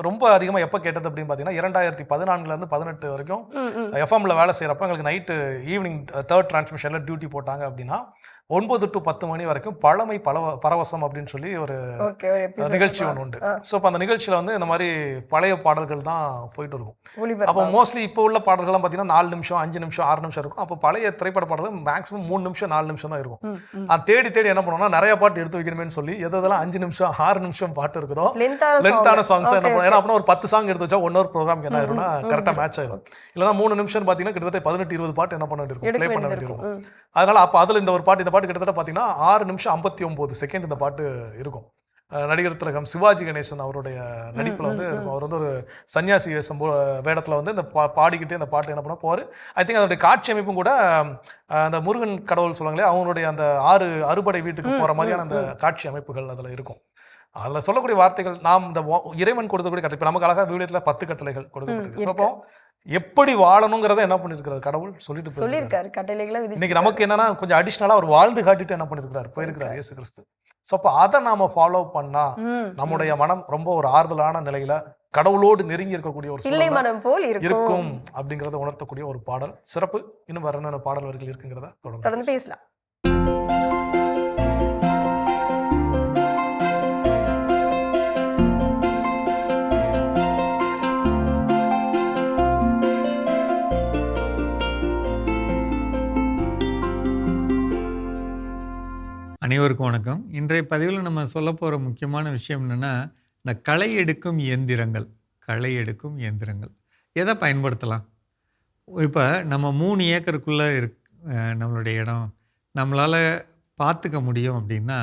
ரொம்ப அதிகமாக எப்போ கேட்டது அப்படின்னு பார்த்தீங்கன்னா 2014 18 வரைக்கும் எஃப்எம்ல வேலை செய்கிறப்ப எங்களுக்கு நைட்டு ஈவினிங் 3rd டிரான்ஸ்மிஷனில் டியூட்டி போட்டாங்க அப்படின்னா 9 to 10 மணி வரைக்கும் பழமை பரவசம் அப்படின்னு சொல்லி ஒரு நிகழ்ச்சி ஒன்று உண்டு. ஸோ இப்போ அந்த நிகழ்ச்சியில் வந்து இந்த மாதிரி பழைய பாடல்கள் தான் போயிட்டு இருக்கும். அப்போ மோஸ்ட்லி இப்போ உள்ள பாடல்கள்லாம் பார்த்தீங்கன்னா 4 நிமிஷம் 5 நிமிஷம் 6 நிமிஷம் இருக்கும். அப்போ பழைய திரைப்பட பாடல்கள் மேக்ஸிமம் 3 நிமிஷம் 4 நிமிஷம் தான் இருக்கும். அது தேடி என்ன பண்ணுவோம்னா நிறைய பாட்டு எடுத்து வைக்கணுமேனு சொல்லி எதெல்லாம் 5 நிமிஷம் 6 நிமிஷம் பாட்டு இருக்குதோ லென்த்தான சாங்ஸ் என்ன பண்ணுவோம். ஏன்னா அப்படின்னா ஒரு 10 சாங் எடுத்து வச்சா 1 hour ப்ரோக்ராம் என்ன ஆயிரும்னா கரெக்டாக மேட்ச் ஆயிரும். இல்லைன்னா 3 நிமிஷம் பார்த்தீங்கன்னா கிட்டத்தட்ட 18-20 பாட்டு என்ன பண்ண வேண்டியிருக்கும், ப்ளே பண்ண வேண்டியிருக்கும். அதனால அப்போ அதில் இந்த பாட்டு கிட்டத்தட்ட பார்த்தீங்கன்னா 6 நிமிஷம் 59 செகண்ட் இந்த பாட்டு இருக்கும். நடிகர் திலகம் சிவாஜி கணேசன் அவருடைய நடிப்பில் வந்து அவர் வந்து ஒரு சன்னியாசி வேடத்தில் வந்து இந்த பாடிக்கிட்டே இந்த பாட்டு என்ன பண்ண போவார். ஐ திங்க் அதோடைய காட்சி அமைப்பும் கூட அந்த முருகன் கடவுள் சொல்லுவாங்களே அவங்களுடைய அந்த 6 அறுபடை வீட்டுக்கு போகிற மாதிரியான அந்த காட்சி அமைப்புகள் அதில் இருக்கும். அதில் சொல்லக்கூடிய வார்த்தைகள் நாம் இந்த இறைவன் கொடுத்தக்கூடிய கட்டளை. இப்போ நமக்கு அழகாக வீடியோத்தில் 10 கட்டளைகள் கொடுக்கப்பட்டிருக்கு. அப்போ எப்படி வாழணுங்கிறத என்ன பண்ணிருக்காரு கடவுள் சொல்லியிருக்காரு கட்டளைகளை. இன்னைக்கு நமக்கு என்னன்னா கொஞ்சம் அடிஷ்னலா அவர் வாழ்ந்து காட்டிட்டு என்ன பண்ணிருக்காரு போயிருக்கிறார் இயேசு கிறிஸ்து. ஸோ அப்போ அதை நாம ஃபாலோ பண்ணா நம்முடைய மனம் ரொம்ப ஒரு ஆறுதலான நிலையில கடவுளோடு நெருங்கி இருக்கக்கூடிய ஒரு பிள்ளை மனம் போல் இருக்கும் அப்படிங்கறத உணர்த்தக்கூடிய ஒரு பாடல். சிறப்பு. இன்னும் வேற என்னென்ன பாடல் வரிகள் இருக்குங்கிறத தொடர்ந்து பேசலாம். அனைவருக்கும் வணக்கம். இன்றைய பதிவில் நம்ம சொல்ல போகிற முக்கியமான விஷயம் என்னென்னா, இந்த களை எடுக்கும் இயந்திரங்கள் எதை பயன்படுத்தலாம். இப்போ நம்ம 3 ஏக்கருக்குள்ளே நம்மளுடைய இடம் நம்மளால் பார்த்துக்க முடியும் அப்படின்னா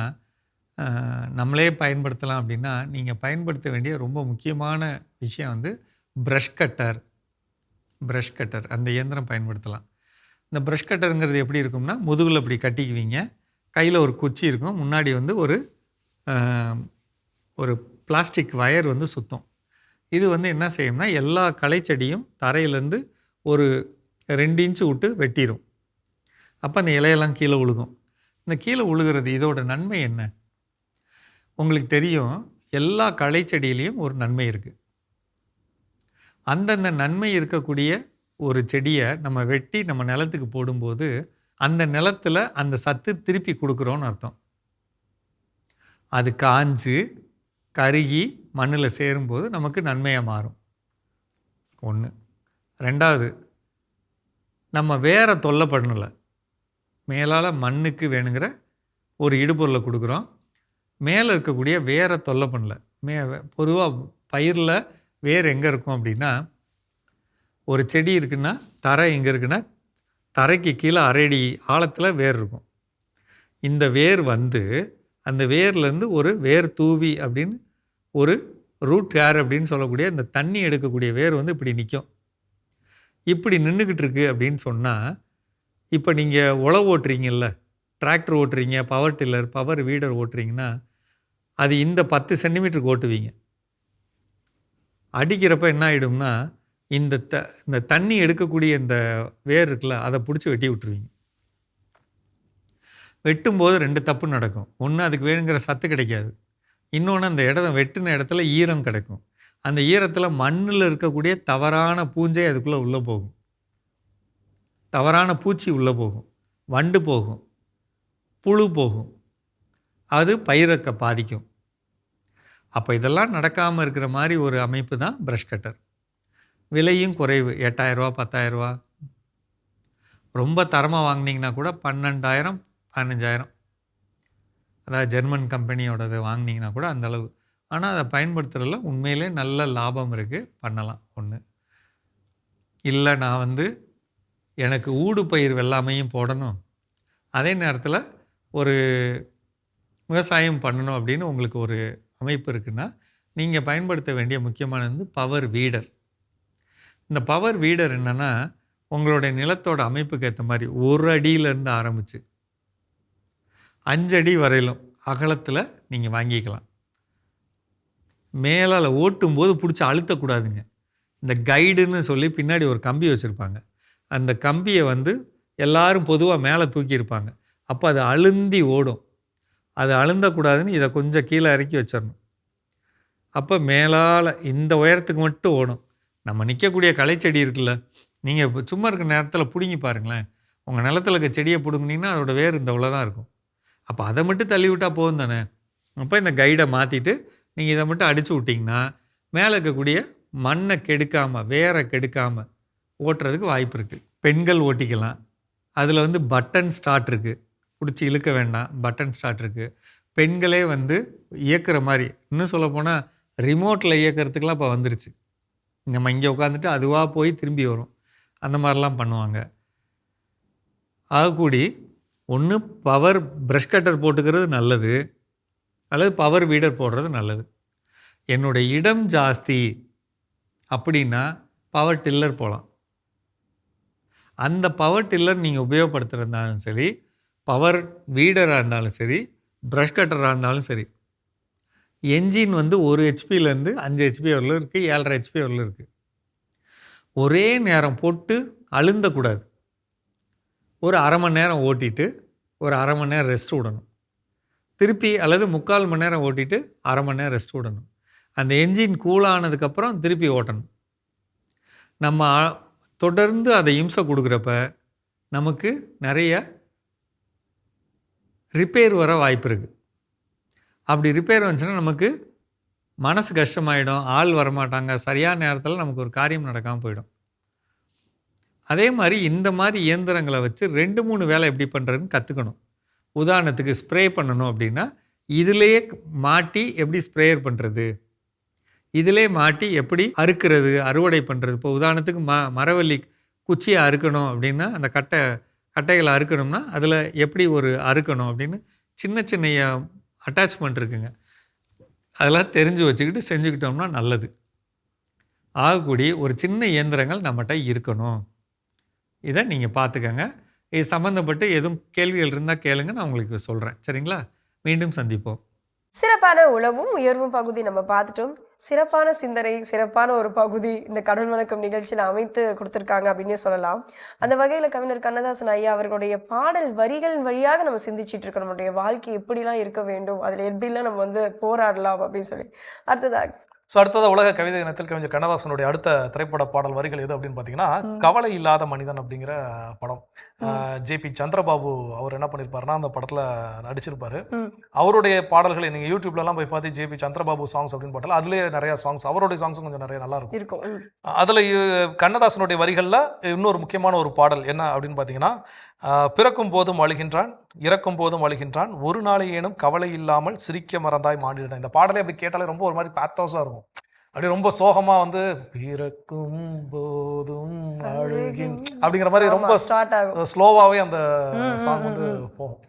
நம்மளே பயன்படுத்தலாம். அப்படின்னா நீங்கள் பயன்படுத்த வேண்டிய ரொம்ப முக்கியமான விஷயம் வந்து ப்ரஷ் கட்டர் அந்த இயந்திரம் பயன்படுத்தலாம். இந்த ப்ரஷ் கட்டருங்கிறது எப்படி இருக்கும்னா, முதுகில் இப்படி கட்டிக்குவீங்க, கையில் ஒரு குச்சி இருக்கும், முன்னாடி வந்து ஒரு பிளாஸ்டிக் வயர் வந்து சுத்தம். இது வந்து என்ன செய்யும்னா எல்லா களைச்செடியும் தரையிலேருந்து ஒரு 2 இன்ச்சு விட்டு வெட்டிடும். அப்போ அந்த இலையெல்லாம் கீழே விழுகும். இந்த கீழே விழுகிறது இதோட நன்மை என்ன உங்களுக்கு தெரியும். எல்லா களைச்செடியிலையும் ஒரு நன்மை இருக்குது. அந்தந்த நன்மை இருக்கக்கூடிய ஒரு செடியை நம்ம வெட்டி நம்ம நிலத்துக்கு போடும்போது அந்த நிலத்தில் அந்த சத்து திருப்பி கொடுக்குறோன்னு அர்த்தம். அது காஞ்சு கருகி மண்ணில் சேரும்போது நமக்கு நன்மையாக மாறும். 1. 2வது, நம்ம வேற தொல்லை பண்ணலை. மேலால் மண்ணுக்கு வேணுங்கிற ஒரு இடுபொருளை கொடுக்குறோம். மேலே இருக்கக்கூடிய வேற தொல்லை பண்ணல. பொதுவாக பயிரில் வேர் எங்கே இருக்கும் அப்படின்னா, ஒரு செடி இருக்குன்னா தரை எங்கே இருக்குன்னா தரைக்கு கீழே 1/2 அடி ஆழத்தில் வேர் இருக்கும். இந்த வேர் வந்து அந்த வேர்லேருந்து ஒரு வேர் தூவி அப்படின்னு ஒரு ரூட் ஹேர் அப்படின்னு சொல்லக்கூடிய இந்த தண்ணி எடுக்கக்கூடிய வேர் வந்து இப்படி நிற்கும். இப்படி நின்றுக்கிட்டு இருக்கு அப்படின்னு சொன்னால், இப்போ நீங்கள் உழவு ஓட்டுறீங்கல்ல, டிராக்டர் ஓட்டுறீங்க, பவர் டில்லர் பவர் வீடர் ஓட்டுறீங்கன்னா அது இந்த 10 சென்டிமீட்டருக்கு ஓட்டுவீங்க. அடிக்கிறப்ப என்ன ஆகிடும்னா இந்த தண்ணி எடுக்கக்கூடிய இந்த வேர் இருக்குல்ல அதை பிடிச்சி வெட்டி விட்டுருவீங்க. வெட்டும்போது 2 தப்பு நடக்கும். ஒன்று, அதுக்கு வேணுங்கிற சத்து கிடைக்காது. இன்னொன்று, அந்த வெட்டின இடத்துல ஈரம் கிடைக்கும். அந்த ஈரத்தில் மண்ணில் இருக்கக்கூடிய தவறான பூஞ்சை அதுக்குள்ளே உள்ளே போகும், தவறான பூச்சி உள்ளே போகும், வண்டு போகும், புழு போகும், அது பயிரை பாதிக்கும். அப்போ இதெல்லாம் நடக்காமல் இருக்கிற மாதிரி ஒரு அமைப்பு தான் ப்ரஷ் கட்டர். விலையும் குறைவு, 8000 ரூபா 10000 ரூபா. ரொம்ப தரமாக வாங்கினீங்கன்னா கூட 12000 15000 அதாவது ஜெர்மன் கம்பெனியோடது வாங்கினீங்கன்னா கூட அந்த அளவு. ஆனால் அதை பயன்படுத்துறதுல உண்மையிலே நல்ல லாபம் இருக்குது, பண்ணலாம். ஒன்று இல்லை, நான் வந்து எனக்கு ஊடு பயிர் வெள்ளாமையும் போடணும், அதே நேரத்தில் ஒரு விவசாயம் பண்ணணும் அப்படின்னு உங்களுக்கு ஒரு அமைப்பு இருக்குன்னா, நீங்கள் பயன்படுத்த வேண்டிய முக்கியமானது வந்து பவர் வீடர். இந்த பவர் வீடர் என்னென்னா, உங்களுடைய நிலத்தோட அமைப்புக்கு ஏற்ற மாதிரி 1 அடியிலேருந்து ஆரம்பித்து 5 அடி வரையிலும் அகலத்தில் நீங்கள் வாங்கிக்கலாம். மேலால் ஓட்டும்போது பிடிச்சி அழுத்தக்கூடாதுங்க. இந்த கைடுன்னு சொல்லி பின்னாடி ஒரு கம்பி வச்சுருப்பாங்க. அந்த கம்பியை வந்து எல்லாரும் பொதுவாக மேலே தூக்கியிருப்பாங்க. அப்போ அது அழுந்தி ஓடும். அது அழுந்தக்கூடாதுன்னு இதை கொஞ்சம் கீழே இறக்கி வச்சிடணும். அப்போ மேலால் இந்த உயரத்துக்கு மட்டும் ஓடும். நம்ம நிற்கக்கூடிய களைச்செடி இருக்குல்ல, நீங்கள் இப்போ சும்மா இருக்கிற நேரத்தில் பிடுங்கி பாருங்களேன். உங்கள் நிலத்தில் இருக்க செடியை பிடுங்கினீங்கன்னா அதோட வேர் இந்த உள்ள தான் இருக்கும். அப்போ அதை மட்டும் தள்ளி விட்டால் போதும் தானே. அப்போ இந்த கைடை மாற்றிட்டு நீங்கள் இதை மட்டும் அடித்து விட்டிங்கன்னா மேலே இருக்கக்கூடிய மண்ணை கெடுக்காமல், வேரை கெடுக்காமல் ஓட்டுறதுக்கு வாய்ப்பு இருக்குது. பெண்கள் ஓட்டிக்கலாம். அதில் வந்து பட்டன் ஸ்டார்ட் இருக்குது, பிடிச்சி இழுக்க வேண்டாம், பட்டன் ஸ்டார்ட் இருக்குது. பெண்களே வந்து இயக்குற மாதிரி, இன்னும் சொல்லப்போனால் ரிமோட்டில் இயக்கிறதுக்கெலாம் இப்போ வந்துருச்சு. நம்ம இங்கே உட்காந்துட்டு அதுவாக போய் திரும்பி வரும், அந்த மாதிரிலாம் பண்ணுவாங்க. ஆகக்கூடி ஒன்று பவர் ப்ரஷ் கட்டர் போட்டுக்கிறது நல்லது, அல்லது பவர் வீடர் போடுறது நல்லது. என்னுடைய இடம் ஜாஸ்தி அப்படின்னா பவர் டில்லர் போகலாம். அந்த பவர் டில்லர் நீங்கள் உபயோகப்படுத்துகிறதாலும் சரி, பவர் வீடராக இருந்தாலும் சரி, ப்ரஷ் கட்டராக இருந்தாலும் சரி, என்ஜின் வந்து 1 ஹெச்பிலேருந்து 5 ஹெச்பி வரலும் இருக்குது, 7.5 ஹெச்பி வரலும் இருக்குது. ஒரே நேரம் போட்டு அழுந்தக்கூடாது. ஒரு அரை மணி நேரம் ஓட்டிட்டு ஒரு அரை மணி நேரம் ரெஸ்ட் விடணும். திருப்பி அல்லது 3/4 மணி நேரம் ஓட்டிட்டு அரை மணி நேரம் ரெஸ்ட் விடணும். அந்த என்ஜின் கூலானதுக்கப்புறம் திருப்பி ஓட்டணும். நம்ம தொடர்ந்து அதை இம்சை கொடுக்குறப்ப நமக்கு நிறைய ரிப்பேர் வர வாய்ப்பு இருக்குது. அப்படி ரிப்பேர் வந்துச்சுன்னா நமக்கு மனசு கஷ்டமாயிடும், ஆள் வரமாட்டாங்க, சரியான நேரத்தில் நமக்கு ஒரு காரியம் நடக்காமல் போயிடும். அதே மாதிரி இந்த மாதிரி இயந்திரங்களை வச்சு 2-3 வேலை எப்படி பண்ணுறதுன்னு கற்றுக்கணும். உதாரணத்துக்கு ஸ்ப்ரே பண்ணணும் அப்படின்னா இதிலேயே மாட்டி எப்படி ஸ்ப்ரேயர் பண்ணுறது, இதிலே மாட்டி எப்படி அறுக்கிறது, அறுவடை பண்ணுறது. இப்போ உதாரணத்துக்கு மரவள்ளி குச்சியை அறுக்கணும் அப்படின்னா அந்த கட்டைகளை அறுக்கணும்னா அதில் எப்படி ஒரு அறுக்கணும் அப்படின்னு சின்ன சின்ன அட்டாச்மெண்ட் இருக்குங்க. அதெல்லாம் தெரிஞ்சு வச்சுக்கிட்டு செஞ்சுக்கிட்டோம்னா நல்லது. ஆகக்கூடிய ஒரு சின்ன இயந்திரங்கள் நம்மகிட்ட இருக்கணும். இதை நீங்கள் பார்த்துக்கங்க. இது சம்மந்தப்பட்டு எதுவும் கேள்விகள் இருந்தால் கேளுங்க, நான் உங்களுக்கு சொல்கிறேன். சரிங்களா? மீண்டும் சந்திப்போம். சிறப்பான உழவும் உயர்வும் பகுதி நம்ம பார்த்துட்டோம். சிறப்பான சிந்தனை, சிறப்பான ஒரு பகுதி இந்த கடல் வணக்கம் நிகழ்ச்சியில் அமைத்து கொடுத்துருக்காங்க அப்படின்னே சொல்லலாம். அந்த வகையில் கவிஞர் கண்ணதாசன் ஐயா அவர்களுடைய பாடல் வரிகள் வழியாக நம்ம சிந்திச்சுட்டு இருக்கோம். நம்மளுடைய வாழ்க்கை எப்படிலாம் இருக்க வேண்டும், அதில் எப்படிலாம் நம்ம வந்து போராடலாம் அப்படின்னு சொல்லி. அடுத்ததாக உலக கவிதை தினத்தில் கவிஞர் கண்ணதாசனுடைய அடுத்த திரைப்பட பாடல் வரிகள் எது அப்படின்னு பார்த்தீங்கன்னா, கவலை இல்லாத மனிதன் அப்படிங்கிற படம். ஜேபி சந்திரபாபு அவர் என்ன பண்ணியிருப்பாருன்னா அந்த படத்தில் நடிச்சிருப்பாரு. அவருடைய பாடல்களை நீங்கள் யூடியூப்லலாம் போய் பார்த்து ஜேபி சந்திரபாபு சாங்ஸ் அப்படின்னு போட்டாலும் அதுலேயே நிறைய சாங்ஸ், அவருடைய சாங்ஸும் கொஞ்சம் நிறைய நல்லா இருக்கும். அதில் கண்ணதாசனுடைய வரிகளில் இன்னொரு முக்கியமான ஒரு பாடல் என்ன அப்படின்னு பார்த்தீங்கன்னா, பிறக்கும் போதும் அழுகின்றான், இறக்கும் போதும் அழுகின்றான், ஒரு நாளையேனும் கவலை இல்லாமல் சிரிக்க மறந்தாய் மாண்டிடுறான். இந்த பாடலே அப்படி கேட்டாலே ரொம்ப ஒரு மாதிரி பேத்தோஸாக இருக்கும். அப்படி ரொம்ப சோகமா வந்து பிறக்கும் போதும் அழுகின் அப்படிங்கிற மாதிரி ரொம்ப ஸ்லோவாகவே அந்த சாங் வந்து போகும்.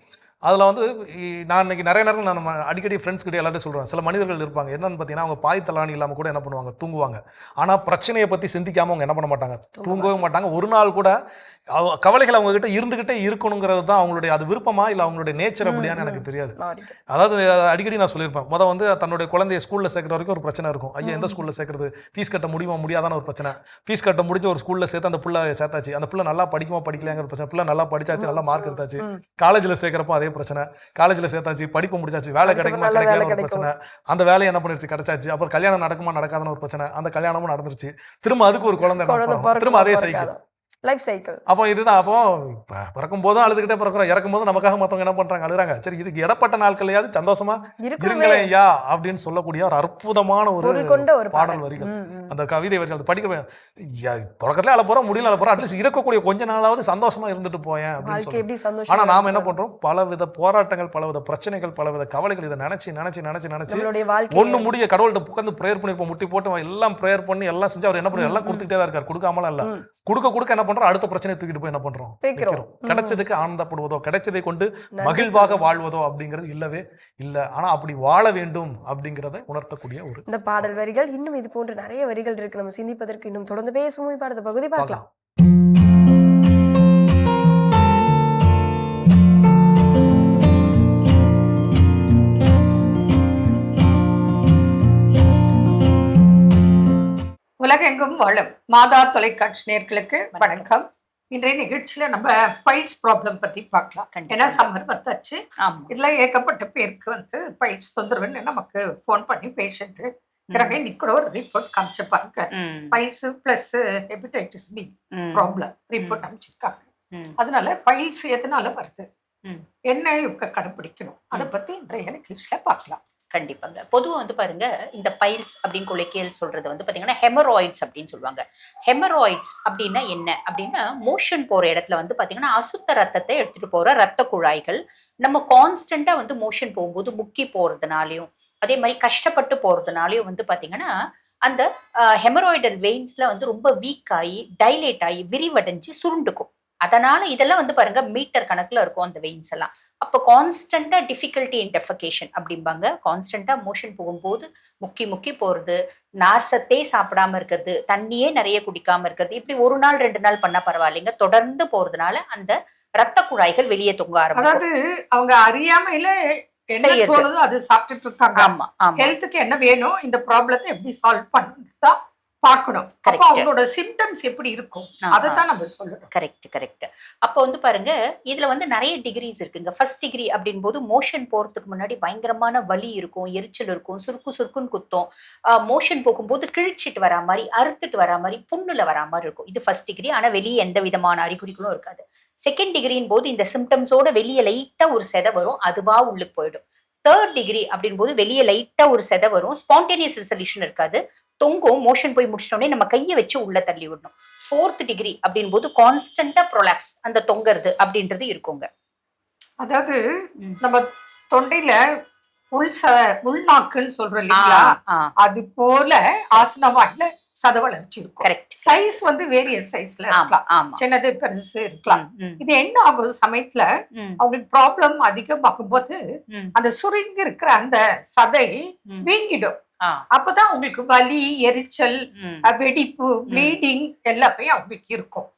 அதில் வந்து நான் இன்னைக்கு நிறைய நேரம் நம்ம அடிக்கடி ஃப்ரெண்ட்ஸ் கிட்ட எல்லாத்தையும் சொல்கிறேன். சில மனிதர்கள் இருப்பாங்க, என்னன்னு பார்த்தீங்கன்னா அவங்க பாய் தலாணி இல்லாமல் கூட என்ன பண்ணுவாங்க, தூங்குவாங்க. ஆனால் பிரச்சனையை பற்றி சிந்திக்காமல் அவங்க என்ன பண்ண மாட்டாங்க, தூங்கவே மாட்டாங்க. ஒரு நாள் கூட கவலைகள் அவங்ககிட்ட இருந்துகிட்டே இருக்கணுங்கிறது தான் அவங்களுடைய அது விருப்பமா இல்லை அவங்களுடைய நேச்சர் அப்படியான்னு எனக்கு தெரியாது. அதாவது அடிக்கடி நான் சொல்லியிருப்பேன், வந்து தன்னுடைய குழந்தைய ஸ்கூலில் சேர்க்குற வரைக்கும் ஒரு பிரச்சனை இருக்கும். ஐயா எந்த ஸ்கூலில் சேர்க்கறது, ஃபீஸ் கட்ட முடியுமா முடியாதான ஒரு பிரச்சனை. ஃபீஸ் கட்ட முடிஞ்ச ஒரு ஸ்கூலில் சேர்த்து அந்த பிள்ளை சேர்த்தாச்சு, அந்த பிள்ளை நல்லா படிக்குமா படிக்கலாங்கிற பிரச்சனை. பிள்ளை நல்லா படிச்சாச்சு, நல்லா மார்க் எடுத்தாச்சு. காலேஜில் சேர்க்குறப்போ அதே பிரச்சனை. காலேஜில் சேர்த்தாச்சு, படிப்பு முடிச்சாச்சு, வேலை கிடைக்குமா கிடைக்காத ஒரு பிரச்சனை. அந்த வேலையை என்ன பண்ணிருச்சு, கிடைச்சாச்சு. அப்புறம் கல்யாணம் நடக்குமா நடக்காதான ஒரு பிரச்சனை. அந்த கல்யாணமும் நடந்துருச்சு. திரும்ப அதுக்கு ஒரு குழந்தை, திரும்ப அதே சைக்கிள். Life cycle. அப்போ இதுதான். அப்போ பிறக்கும் போதும் அழுதுகிட்டே பிறக்கிறோம், இறக்கும் போதும் நமக்காக மற்றவங்க என்ன பண்றாங்க, அழுறாங்க. சரி, இதுக்கு இடப்பட்ட நாட்கள்லையாவது சந்தோஷமா இருங்களேன் ஐயா அப்படின்னு சொல்லக்கூடிய ஒரு அற்புதமான ஒரு பாடல் வரிகள், அந்த கவிதை வரிகள் படிக்க பிறக்கத்துல அழ போறோம், முடியல அழ போறோம், அட்லீஸ்ட் இருக்கக்கூடிய கொஞ்ச நாளாவது சந்தோஷமா இருந்துட்டு போயேன் அப்படின்னு சொல்லி. ஆனா நாம என்ன பண்றோம், பலவித போராட்டங்கள், பலவித பிரச்சனைகள், பலவித கவலைகள், இதை நினைச்சு நினைச்சு நினைச்சு நினைச்சு ஒண்ணு முடிய கடவுள்கிட்ட உட்காந்து ப்ரேயர் பண்ணிருப்போம், முட்டி போட்டு எல்லாம் ப்ரேயர் பண்ணி எல்லாம் செஞ்சு அவர் என்ன பண்ணுவார், எல்லாம் கொடுத்துட்டே தான் இருக்காரு, கொடுக்காமலாம் இல்ல. கொடுக்க என்ன பண்றோம், அடுத்த பிரச்சனையை தூக்கிட்டு போய் என்ன பண்றோம், கிடைச்சதுக்கு ஆனந்தப்படுவதோ, கிடைச்சதை கொண்டு மகிழ்வாக வாழ்வதோ அப்படிங்கிறது இல்லவே இல்ல. ஆனா அப்படி வாழ வேண்டும் அப்படிங்கறத உணர்த்தக்கூடிய ஒரு இந்த பாடல் வரிகள். இன்னும் இது போன்ற நிறைய வரிகள் இருக்கு, நம்ம சிந்திப்பதற்கு. இன்னும் தொடர்ந்து பேசுவோம். பாடத்த பகுதி பார்க்கலாம். உலகெங்கும் வாழும் மாதா தொலைக்காட்சி நேயர்களுக்கு வணக்கம். இன்றைய நிகழ்ச்சியில நம்ம பைல்ஸ் ப்ராப்ளம் பத்தி பார்க்கலாம். ஏன்னா சம்மர் வந்தாச்சு, இதுல ஏகப்பட்ட பேருக்கு பைல்ஸ் தொந்தரவுன்னு நமக்கு ஃபோன் பண்ணி பேஷண்ட் இன்னைக்கு கூட ஒரு ரிப்போர்ட் காமிச்சிருப்பாங்க. Piles plus hepatitis B problem report அமைச்சிருக்காங்க. அதனால பைல்ஸ் எதனால வருது, என்ன இவங்க கடைபிடிக்கணும், அதை பத்தி இன்றைய நிகழ்ச்சியில பார்க்கலாம். கண்டிப்பாங்க. பொதுவாக பாருங்க, இந்த பைல்ஸ் அப்படின்னு குலைக்கேல் சொல்றது பார்த்தீங்கன்னா ஹெமராய்ட்ஸ் அப்படின்னு சொல்லுவாங்க. ஹெமராய்ட்ஸ் அப்படின்னா என்ன அப்படின்னா, மோஷன் போற இடத்துல பார்த்தீங்கன்னா அசுத்த ரத்தத்தை எடுத்துட்டு போற ரத்த குழாய்கள் நம்ம கான்ஸ்டண்டா மோஷன் போகும்போது முக்கி போறதுனாலையும், அதே மாதிரி கஷ்டப்பட்டு போறதுனாலையும் பார்த்தீங்கன்னா அந்த ஹெமராய்டல் வெயின்ஸ்ல ரொம்ப வீக் ஆகி டைலேட் ஆகி விரிவடைஞ்சு சுருண்டுக்கும். அதனால இதெல்லாம் பாருங்க மீட்டர் கணக்குல இருக்கும் அந்த வெயின்ஸ் எல்லாம். அப்போ கான்ஸ்டண்டா டிஃபிகல்ட்டி இன் டெஃபகேஷன் அப்படிம்பாங்க. கான்ஸ்டண்டா மோஷன் போகும்போது முக்கி முக்கி போறது, நார்சத்தே சாப்பிடாம இருக்கிறது, தண்ணியே நிறைய குடிக்காம இருக்கிறது, இப்படி ஒரு நாள் 2 நாள் பண்ணா பரவாயில்லைங்க. தொடர்ந்து போறதுனால அந்த ரத்த குழாய்கள் வெளியே தொங்க ஆரம்பிக்கும். அதாவது அவங்க அறியாமையில என்ன தோணுதோ அது சாப்பிட்டுட்டு இருக்காங்க. ஆமா, ஹெல்த்துக்கு என்ன வேணும், இந்த ப்ராப்ளத்தை எப்படி சால்வ் பண்ணுறதா பார்க்கணும். அப்போ அவங்களோட சிம்டம்ஸ் எப்படி இருக்கும் அதைத்தான் நம்ம சொல்லணும். கரெக்ட். அப்போ பாருங்க, இதுல நிறைய டிகிரிஸ் இருக்குங்க. ஃபர்ஸ்ட் டிகிரி அப்படின் போது மோஷன் போறதுக்கு முன்னாடி பயங்கரமான வலி இருக்கும், எரிச்சல் இருக்கும், சுருக்குன்னு குத்தும். மோஷன் போகும்போது கிழிச்சிட்டு வரா மாதிரி, அறுத்துட்டு வரா மாதிரி, புண்ணுல வரா மாதிரி இருக்கும். இது ஃபர்ஸ்ட் டிகிரி. ஆனா வெளியே எந்த விதமான அறிகுறிகளும் இருக்காது. செகண்ட் டிகிரின் போது இந்த சிம்டம்ஸோட வெளியே லைட்டா ஒரு செதை வரும், அதுவா உள்ளுக்கு போயிடும். தேர்ட் டிகிரி அப்படின் போது வெளியே லைட்டா ஒரு செதை வரும், ஸ்பான்டேனியஸ் ரிசல்யூஷன் இருக்காது, தொங்கும். மோஷன் போய் முடிச்சிட்டோடனே நம்ம கையை வச்சு உள்ள தள்ளி விடணும். ஃபோர்த் டிகிரி அப்படின் போது கான்ஸ்டன்டா ப்ரொலாப்ஸ், அந்த தொங்கறது அப்படின்றது இருக்குங்க. அதாவது நம்ம தொண்டையில உள்நாக்குன்னு சொல்றோம் இல்லைங்களா, அது போல ஆசனவாயில சத வளர்ச்சி இருக்கும். சைஸ் வேரியஸ் சைஸ்ல இருக்கலாம், சின்னது பெருசு இருக்கலாம். இது என்ன ஆகும், சமயத்துல அவங்களுக்கு ப்ராப்ளம் அதிகமாகும் போது அந்த சுருங்கி இருக்கிற அந்த சதை வீங்கிடும். அப்பதான் உங்களுக்கு வலி, எரிச்சல், வெடிப்பு, ப்ளீடிங் எல்லாமே அவங்களுக்கு இருக்கும்.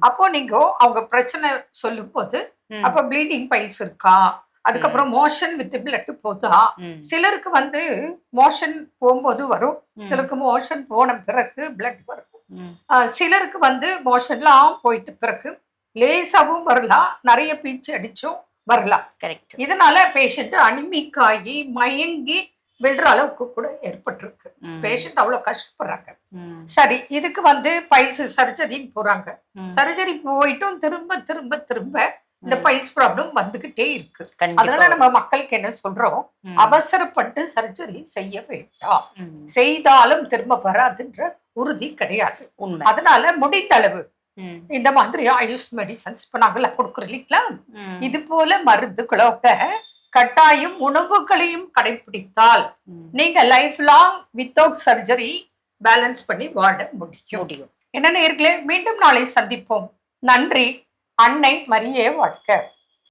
அப்போ நீங்க அவங்க பிரச்சனை சொல்லும் போது, அப்ப ப்ளீடிங் பைல்ஸ் இருக்கா, அதுக்கப்புறம் மோஷன் வித் பிளட் போதா, சிலருக்கு மோஷன் போகும்போது வரும், சிலருக்கு மோஷன் போன பிறகு பிளட் வரும், சிலருக்கு மோஷன்லாம் போயிட்டு பிறகு லேசாவும் வரலாம், நிறைய பீச்சு அடிச்சும் வரலாம். இதனால பேஷண்ட் அனிமிக் ஆகி மயங்கி விழுற அளவுக்கு கூட ஏற்பட்டிருக்கு. பேஷண்ட் அவ்வளவு கஷ்டப்படுறாங்க. சரி, இதுக்கு பைல்ஸ் சர்ஜரின்னு போறாங்க. சர்ஜரி போயிட்டும் திரும்ப திரும்ப திரும்ப இந்த பைல்ஸ் ப்ராப்ளம் வந்துகிட்டே இருக்கு. அதனால நம்ம மக்களுக்கு என்ன சொல்றோம், அவசரப்பட்டு சர்ஜரி செய்ய வேண்டாம், செய்தாலும் திரும்ப வராதுன்ற உறுதி கிடையாது. அதனால முடிந்த அளவு இந்த மாதிரி ஆயுஷ் மெடிசன்ஸ் இப்ப நாங்கெல்லாம் கொடுக்குறோம் இல்லைங்களா, இது போல மருந்துகளோட கட்டாயம் உணவுகளையும் கடைபிடித்தால் நீங்க life long without surgery balance பண்ணி வாழ முடியும். என்ன நேயர்களே, மீண்டும் நாளை சந்திப்போம். நன்றி. அன்னை மரியே வாழ்க.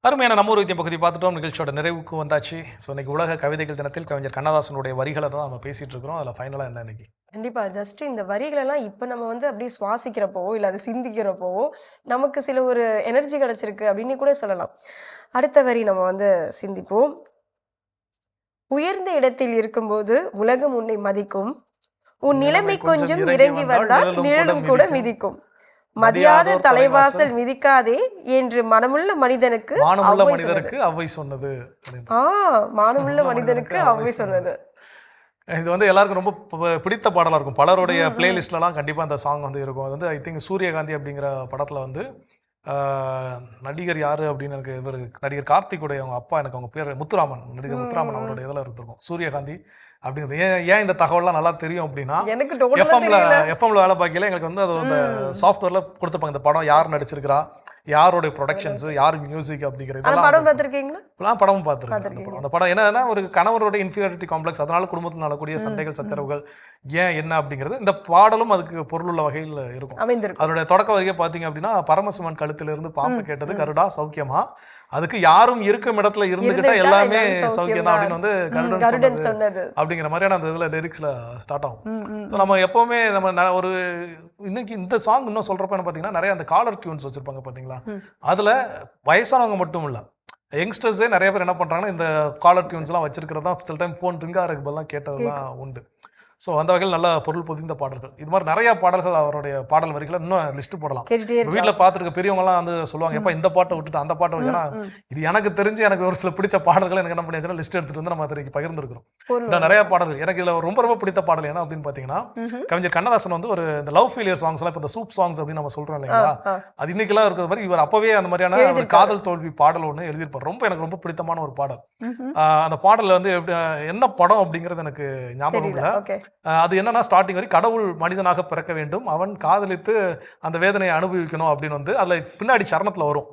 அருமையான நம்ம ஒரு வைத்தியம் பகுதி பார்த்துட்டோம். நிகழ்ச்சியோட நிறைவுக்கு வந்தாச்சு. ஸோ இன்னைக்கு உலக கவிதைகள் தினத்தில் கவிஞர் கண்ணதாசனுடைய வரிகளை தான் நம்ம பேசிட்டு இருக்கிறோம். அதில் ஃபைனலாக என்ன இன்னைக்கு? கண்டிப்பாக ஜஸ்ட் இந்த வரிகளெல்லாம் இப்போ நம்ம அப்படியே சுவாசிக்கிறப்போ இல்லை அது சிந்திக்கிறப்போ நமக்கு சில ஒரு எனர்ஜி கிடச்சிருக்கு அப்படின்னு கூட சொல்லலாம். அடுத்த வரி நம்ம சிந்திப்போம். உயர்ந்த இடத்தில் இருக்கும்போது உலகம் உன்னை மதிக்கும், உன் நிலைமை கொஞ்சம் இறங்கி வந்தால் நிழலும் கூட மிதிக்கும், மதியாத தலைவாசல் மிதிக்காதே என்று மனமுள்ள மனிதனுக்கு அவ்வை சொன்னது. மானமுள்ள மனிதனுக்கு அவ்வை சொன்னது. இது வந்து எல்லாருக்கும் ரொம்ப பிடித்த பாடலாக இருக்கும். பலருடைய பிளேலிஸ்ட்லலாம் கண்டிப்பாக அந்த சாங் வந்து இருக்கும். அது வந்து ஐ திங்க் சூரியகாந்தி அப்படிங்கிற படத்தில் வந்து நடிகர் யார் அப்படின்னு எனக்கு இவர் நடிகர் கார்த்திக்குடைய அவங்க அப்பா, எனக்கு அவங்க பேர் முத்துராமன், நடிகர் முத்துராமன் அவருடைய இதில் இருந்திருக்கும் சூரியகாந்தி அப்படிங்கிறது. ஏன் இந்த தகவல்லாம் நல்லா தெரியும் அப்படின்னா, எஃப்எம்ல வேலை பார்க்கல எங்களுக்கு வந்து அது அந்த சாஃப்ட்வேரில் கொடுத்துருப்பாங்க. இந்த படம் யார் நடிச்சிருக்கிறா, யாரோடைய ப்ரொடக்ஷன்ஸ், யார் மியூசிக் அப்படிங்கிறது படம் பார்த்துருக்கீங்களா? படமும் பார்த்துருக்கேன். அந்த படம் என்னன்னா ஒரு கணவரோட இன்ஃபீரியாரிட்டி காம்ப்ளெக்ஸ், அதனால குடும்பத்தில் நடக்கூடிய சண்டைகள் சச்சரவுகள் ஏன் என்ன அப்படிங்கிறது இந்த பாடலும் அதுக்கு பொருளுள்ள வகையில் இருக்கும். அதோடைய தொடக்க வரைக்கும் பார்த்தீங்க அப்படின்னா, பரமசிவன் கழுத்திலிருந்து பாம்பு கேட்டது கருடா சௌக்கியமா, அதுக்கு யாரும் இருக்கும் இடத்துல இருந்துகிட்டா எல்லாமே சௌக்கியம் தான் அப்படின்னு வந்து கருடன் சொன்னது அப்படிங்கிற மாதிரியான அந்த இதில் லிரிக்ஸில் ஸ்டார்ட் ஆகும். நம்ம எப்போவுமே நம்ம ஒரு இன்னைக்கு இந்த சாங் இன்னும் சொல்கிறப்ப என்ன பார்த்தீங்கன்னா, நிறைய அந்த காலர் டியூன்ஸ் வச்சுருப்பாங்க பார்த்தீங்களா, அதில் வயசானவங்க மட்டும் இல்லை, யங்ஸ்டர்ஸே நிறைய பேர் என்ன பண்ணுறாங்கன்னா இந்த காலர் டியூன்ஸ்லாம் வச்சிருக்கிறது தான் சில டைம் ஃபோன் ரிங் ஆகிறதுக்கு பதிலாக கேட்டதெல்லாம் உண்டு. ஸோ அந்த வகையில் நல்ல பொருள் பொதிந்த பாடல்கள். இது மாதிரி நிறைய பாடல்கள் அவருடைய பாடல் வரிகளை இன்னும் லிஸ்ட் போடலாம். வீட்டில் பார்த்துருக்க பெரியவங்கலாம் வந்து சொல்லுவாங்க, எப்போ இந்த பாட்டை விட்டுட்டு அந்த பாட்டை விட்டுனா, இது எனக்கு தெரிஞ்சு எனக்கு ஒரு சில பிடிச்ச பாடல்கள் எனக்கு என்ன பண்ணியாச்சுன்னா லிஸ்ட் எடுத்துட்டு வந்து நம்ம அதுக்கு பகிர்ந்துருக்கிறோம். நிறைய பாடல்கள் எனக்கு இதில் ரொம்ப ரொம்ப பிடித்த பாடல் என்ன அப்படின்னு பார்த்தீங்கன்னா, கவிஞர் கண்ணதாசன் வந்து ஒரு இந்த லவ் ஃபெயிலியர் சாங்ஸ்லாம் இப்போ இந்த சூப் சாங்ஸ் அப்படின்னு நம்ம சொல்கிறோம் இல்லைங்களா, அது இன்னைக்கெல்லாம் இருக்கிற மாதிரி இவர் அப்பவே அந்த மாதிரியான ஒரு காதல் தோல்வி பாடல் ஒன்று எழுதியிருப்பார். எனக்கு ரொம்ப பிடித்தமான ஒரு பாடல். அந்த பாடலில் வந்து என்ன படம் அப்படிங்கிறது எனக்கு ஞாபகம் இல்லை. அது என்னன்னா, ஸ்டார்டிங் வரை கடவுள் மனிதனாக பிறக்க வேண்டும், அவன் காதலித்து அந்த வேதனையை அனுபவிக்கணும் அப்படின்னு வந்து அதில் பின்னாடி சரணத்தில் வரும்,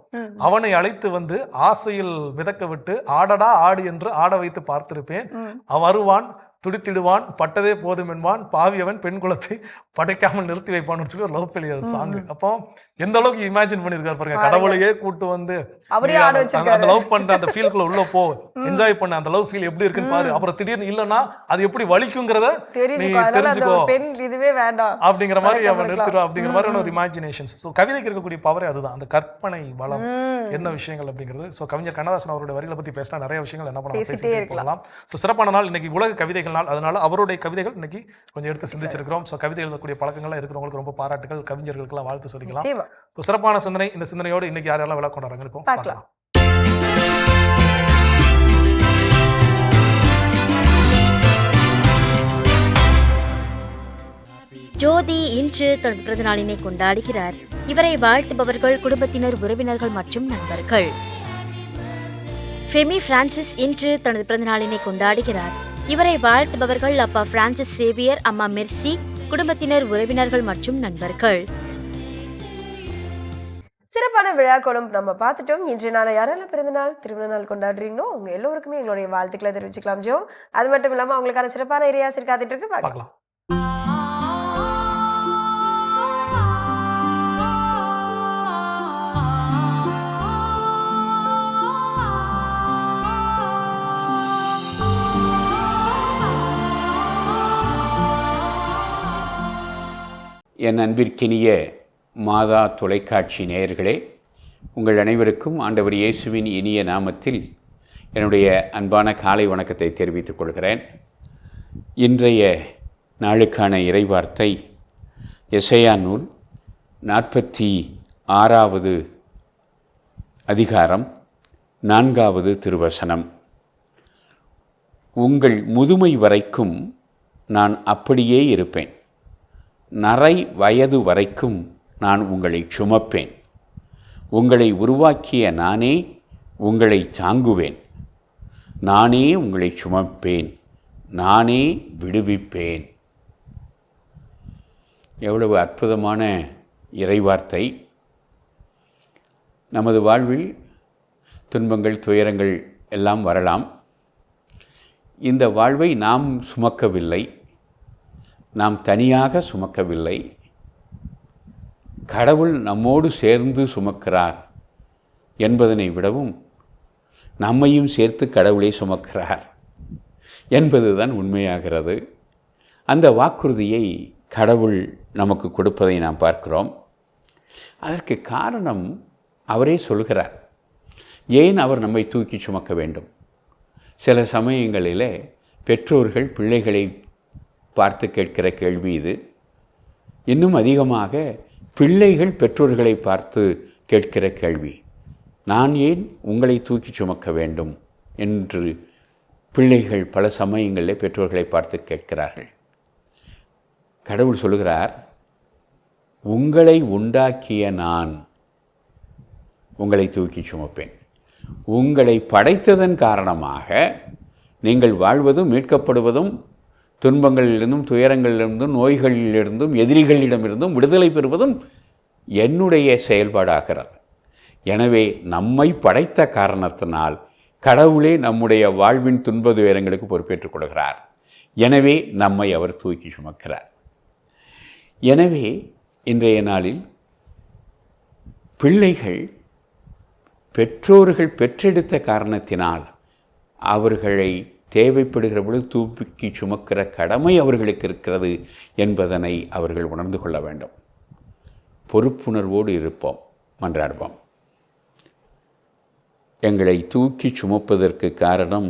அவனை அழைத்து வந்து ஆசையில் மிதக்க விட்டு ஆடடா ஆடு என்று ஆட வைத்து பார்த்திருப்பேன், அவன் வருவான் துடித்திடுவான் பட்டதே போதும் என்பான் பாவியவன் பெண் குலத்தை படைக்காமல் நிறுத்தி வைப்பான்னு சொல்லி ஒரு லவ் ஃபெயிலியர் சாங். அப்போ எந்த அளவுக்கு இமேஜின் பண்ணியிருக்காரு பாருங்க, கடவுளையே கூட்டு வந்து அந்த லவ் பண்ற அந்த ஃபீல்குள்ள உள்ள போ, என்ஜாய் பண்ண அந்த லவ் ஃபீல் எப்படி இருக்குன்னு பாரு, அப்புறம் திடீர்னு இல்லைன்னா அது எப்படி வலிக்குங்கிறத நீ தெரிஞ்சுக்கோ அப்படிங்கிற மாதிரி அவன் நிறுத்திடுவா அப்படிங்கிற மாதிரி ஒரு இமேஜினேஷன்ஸ். ஸோ கவிதைக்கு இருக்கக்கூடிய பவரே அதுதான், அந்த கற்பனை வளம் என்ன விஷயங்கள் அப்படிங்கிறது. ஸோ கவிஞர் கண்ணதாசன் அவருடைய வரிகளை பற்றி பேசினா நிறைய விஷயங்கள் என்ன பண்ணலாம். ஸோ சிறப்பான நாள் இன்னைக்கு உலக கவிதைகள் நாள், அதனால அவருடைய கவிதைகள் இன்னைக்கு கொஞ்சம் எடுத்து சிந்திச்சிருக்கிறோம். ஸோ கவிதை எழுதக்கூடிய பழக்கங்கள்லாம் இருக்கிறவங்களுக்கு ரொம்ப பாராட்டுகள், கவிஞர்களுக்கெல்லாம் வாழ்த்து சொல்லிக்கலாம். சிறப்பான சிந்தனை. இந்த சிந்தனையோடு இன்னைக்கு யாரெல்லாம் விளக்க கொண்டாடுறாங்க இருக்கும் பார்க்கலாம். ஜோதி இன்று தனது பிறந்த நாளினை கொண்டாடுகிறார். இவரை வாழ்த்துபவர்கள் குடும்பத்தினர், உறவினர்கள் மற்றும் நண்பர்கள். ஃபெமி பிரான்சிஸ் இன்று தனது பிறந்த நாளினை கொண்டாடுகிறார். இவரை வாழ்த்துபவர்கள் அப்பா பிரான்சிஸ் சேவியர், அம்மா மெர்சி, குடும்பத்தினர், உறவினர்கள் மற்றும் நண்பர்கள். சிறப்பான விழாக்கோலம் நம்ம பார்த்துட்டோம். இன்றைய நாள் யாரெல்லாம் பிறந்தநாள் திருமண நாள் கொண்டாடுறீங்களோ அவங்க எல்லோருக்குமே எங்களுடைய வாழ்த்துக்களை தெரிவிச்சுக்கலாம் ஜோ. அது மட்டும் இல்லாமல் அவங்களுக்கான சிறப்பான இறையாசிரியர் காத்துட்டு இருக்கு, பார்க்கலாம். என் அன்பிற்கினிய மாதா தொலைக்காட்சி நேயர்களே, உங்கள் அனைவருக்கும் ஆண்டவர் இயேசுவின் இனிய நாமத்தில் என்னுடைய அன்பான காலை வணக்கத்தை தெரிவித்துக் கொள்கிறேன். இன்றைய நாளுக்கான இறைவார்த்தை எசையா நூல் 46வது அதிகாரம் 4வது திருவசனம். உங்கள் முதுமை வரைக்கும் நான் அப்படியே இருப்பேன், நரை வயது வரைக்கும் நான் உங்களை சுமப்பேன், உங்களை உருவாக்கிய நானே உங்களை தாங்குவேன், நானே உங்களை சுமப்பேன், நானே விடுவிப்பேன். எவ்வளவு அற்புதமான இறைவார்த்தை. நமது வாழ்வில் துன்பங்கள், துயரங்கள் எல்லாம் வரலாம். இந்த வாழ்வை நாம் சுமக்கவில்லை, நாம் தனியாக சுமக்கவில்லை, கடவுள் நம்மோடு சேர்ந்து சுமக்கிறார் என்பதனை விடவும் நம்மையும் சேர்த்து கடவுளை சுமக்கிறார் என்பதுதான் உண்மையாகிறது. அந்த வாக்குறுதியை கடவுள் நமக்கு கொடுப்பதை நாம் பார்க்கிறோம். அதற்கு காரணம் அவரே சொல்கிறார். ஏன் அவர் நம்மை தூக்கி சுமக்க வேண்டும்? சில சமயங்களிலே பெற்றோர்கள் பிள்ளைகளை பார்த்து கேட்கிற கேள்வி இது. இன்னும் அதிகமாக பிள்ளைகள் பெற்றோர்களை பார்த்து கேட்கிற கேள்வி, நான் ஏன் உங்களை தூக்கி சுமக்க வேண்டும் என்று பிள்ளைகள் பல சமயங்களில் பெற்றோர்களை பார்த்து கேட்கிறார்கள். கடவுள் சொல்லுகிறார், உங்களை உண்டாக்கிய நான் உங்களை தூக்கி சுமப்பேன். உங்களை படைத்ததன் காரணமாக நீங்கள் வாழ்வதும் மீட்கப்படுவதும் துன்பங்களிலிருந்தும் துயரங்களிலிருந்தும் நோய்களிலிருந்தும் எதிரிகளிடமிருந்தும் விடுதலை பெறுவதும் என்னுடைய செயல்பாடாகிறது. எனவே நம்மை படைத்த காரணத்தினால் கடவுளே நம்முடைய வாழ்வின் துன்ப துயரங்களுக்கு பொறுப்பேற்றுக் கொள்கிறார். எனவே நம்மை அவர் தூக்கி சுமக்கிறார். எனவே இன்றைய நாளில் பிள்ளைகள் பெற்றோர்கள் பெற்றெடுத்த காரணத்தினால் அவர்களை தேவைப்படுகிற பொழுது தூக்கி சுமக்கிற கடமை அவர்களுக்கு இருக்கிறது என்பதனை அவர்கள் உணர்ந்து கொள்ள வேண்டும். பொறுப்புணர்வோடு இருப்போம், மன்றாடுவோம். எங்களை தூக்கி சுமப்பதற்கு காரணம்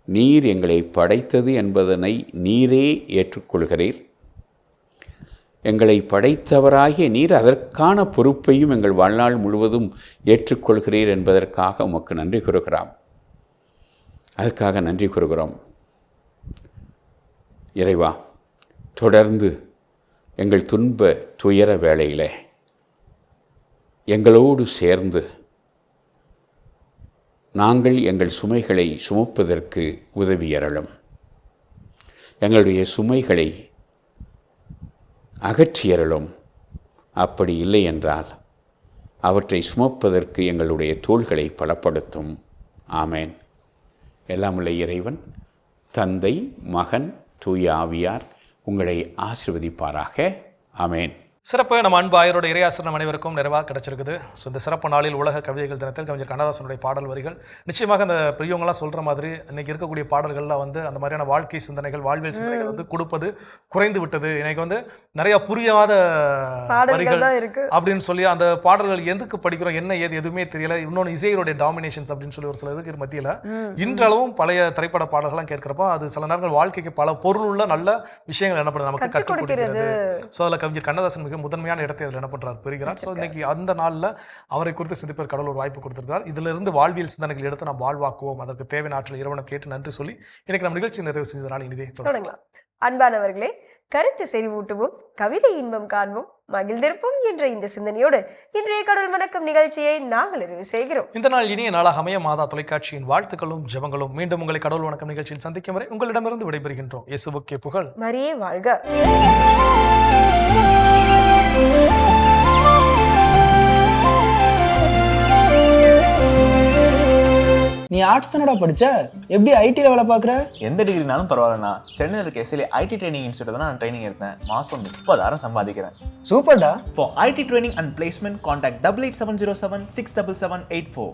நீர் எங்களை படைத்தது என்பதனை நீரே ஏற்றுக்கொள்கிறீர். எங்களை படைத்தவராகிய நீர் அதற்கான பொறுப்பையும் எங்கள் வாழ்நாள் முழுவதும் ஏற்றுக்கொள்கிறீர் என்பதற்காக உமக்கு நன்றி கூறுகிறோம். அதற்காக நன்றி கூறுகிறோம். இறைவா, தொடர்ந்து எங்கள் துன்ப துயர வேளையில் எங்களோடு சேர்ந்து நாங்கள் எங்கள் சுமைகளை சுமப்பதற்கு உதவியறலும். எங்களுடைய சுமைகளை அகற்றியறலும். அப்படி இல்லை என்றால் அவற்றை சுமப்பதற்கு எங்களுடைய தோள்களை பலப்படுத்தும். ஆமேன். எல்லாமுள்ள இறைவன், தந்தை, மகன், தூய ஆவியார் உங்களை ஆசீர்வதிப்பாராக. ஆமேன். சிறப்பு. நம்ம அன்பு ஆயரோட இறையாசனம் அனைவருக்கும் நிறைவாக கிடைச்சிருக்குது. ஸோ இந்த சிறப்பு நாளில் உலக கவிதைகள் தினத்தில் கவிஞர் கண்ணதாசனுடைய பாடல் வரிகள் நிச்சயமாக அந்த பெரியவங்களாம் சொல்கிற மாதிரி இன்றைக்கி இருக்கக்கூடிய பாடல்களில் வந்து அந்த மாதிரியான வாழ்க்கை சிந்தனைகள், வாழ்வியல் சிந்தனைகள் வந்து கொடுப்பது குறைந்து விட்டது. இன்றைக்கி வந்து நிறையா புரியாத வரிகள் அப்படின்னு சொல்லி அந்த பாடல்கள் எதுக்கு படிக்கிறோம், என்ன ஏது எதுவுமே தெரியல. இன்னொன்று இசைகளுடைய டாமினேஷன்ஸ் அப்படின்னு சொல்லி ஒரு சில இதுக்கு மத்தியில் இன்றளவும் பழைய திரைப்பட பாடல்கள்லாம் கேட்கிறப்போ அது சில நேரங்கள் வாழ்க்கைக்கு பல பொருள் உள்ள நல்ல விஷயங்கள் என்ன பண்ணுறது, நமக்கு கற்றுக் கொடுக்கிறது. ஸோ அதில் கவிஞர் கண்ணதாசன் முதன்மையான இடத்தை அதில் என்ன பண்றாரு பெறுகிறார். ஸோ இன்னைக்கு அந்த நாளில் அவரை குறித்து சிந்திப்பதற்கு கடவுள் ஒரு வாய்ப்பு கொடுத்திருக்கார். இதுல இருந்து வாழ்வியல் சிந்தனைகள் எடுத்து நாம் வாழ்வாக்குவோம். அதற்கு தேவையான ஆற்றல் இறைவனை கேட்டு நன்றி சொல்லி இன்னைக்கு நம்ம நிகழ்ச்சி நிறைவு செஞ்சதனால் இனிதே தொடங்கலாம். அன்பானவர்களே, கருத்து செறிவூட்டுவோம், கவிதை இன்பம் காண்போம், மகிழ்ந்திருப்போம் என்ற இந்த சிந்தனையோடு இன்றைய கடவுள் வணக்கம் நிகழ்ச்சியை நாங்கள் நிறைவு செய்கிறோம். இந்த நாள் இனிய நாளாக அமைய மாதா தொலைக்காட்சியின் வாழ்த்துக்களும் ஜெபங்களும். மீண்டும் உங்களை கடவுள் வணக்கம் நிகழ்ச்சியில் சந்திக்கும் வரை உங்களிடமிருந்து விடைபெறுகின்றோம். இயேசுவுக்கே புகழ். மரியே வாழ்க. நீ ஆர்ட்ஸ் தானடா படிச்ச, எப்படி ஐடியில் வேலை பார்க்குற? எந்த டிகிரினாலும் பரவாயில்லண்ணா. சென்னையில் இருக்க எஸ்எல்ஏ ஐடி ட்ரைனிங் இன்ஸ்டியூட் தான் நான் ட்ரைனிங் எடுத்தேன். மாதம் 30,000 சம்பாதிக்கிறேன். சூப்பர்டா. For IT training and placement, contact 8870767784.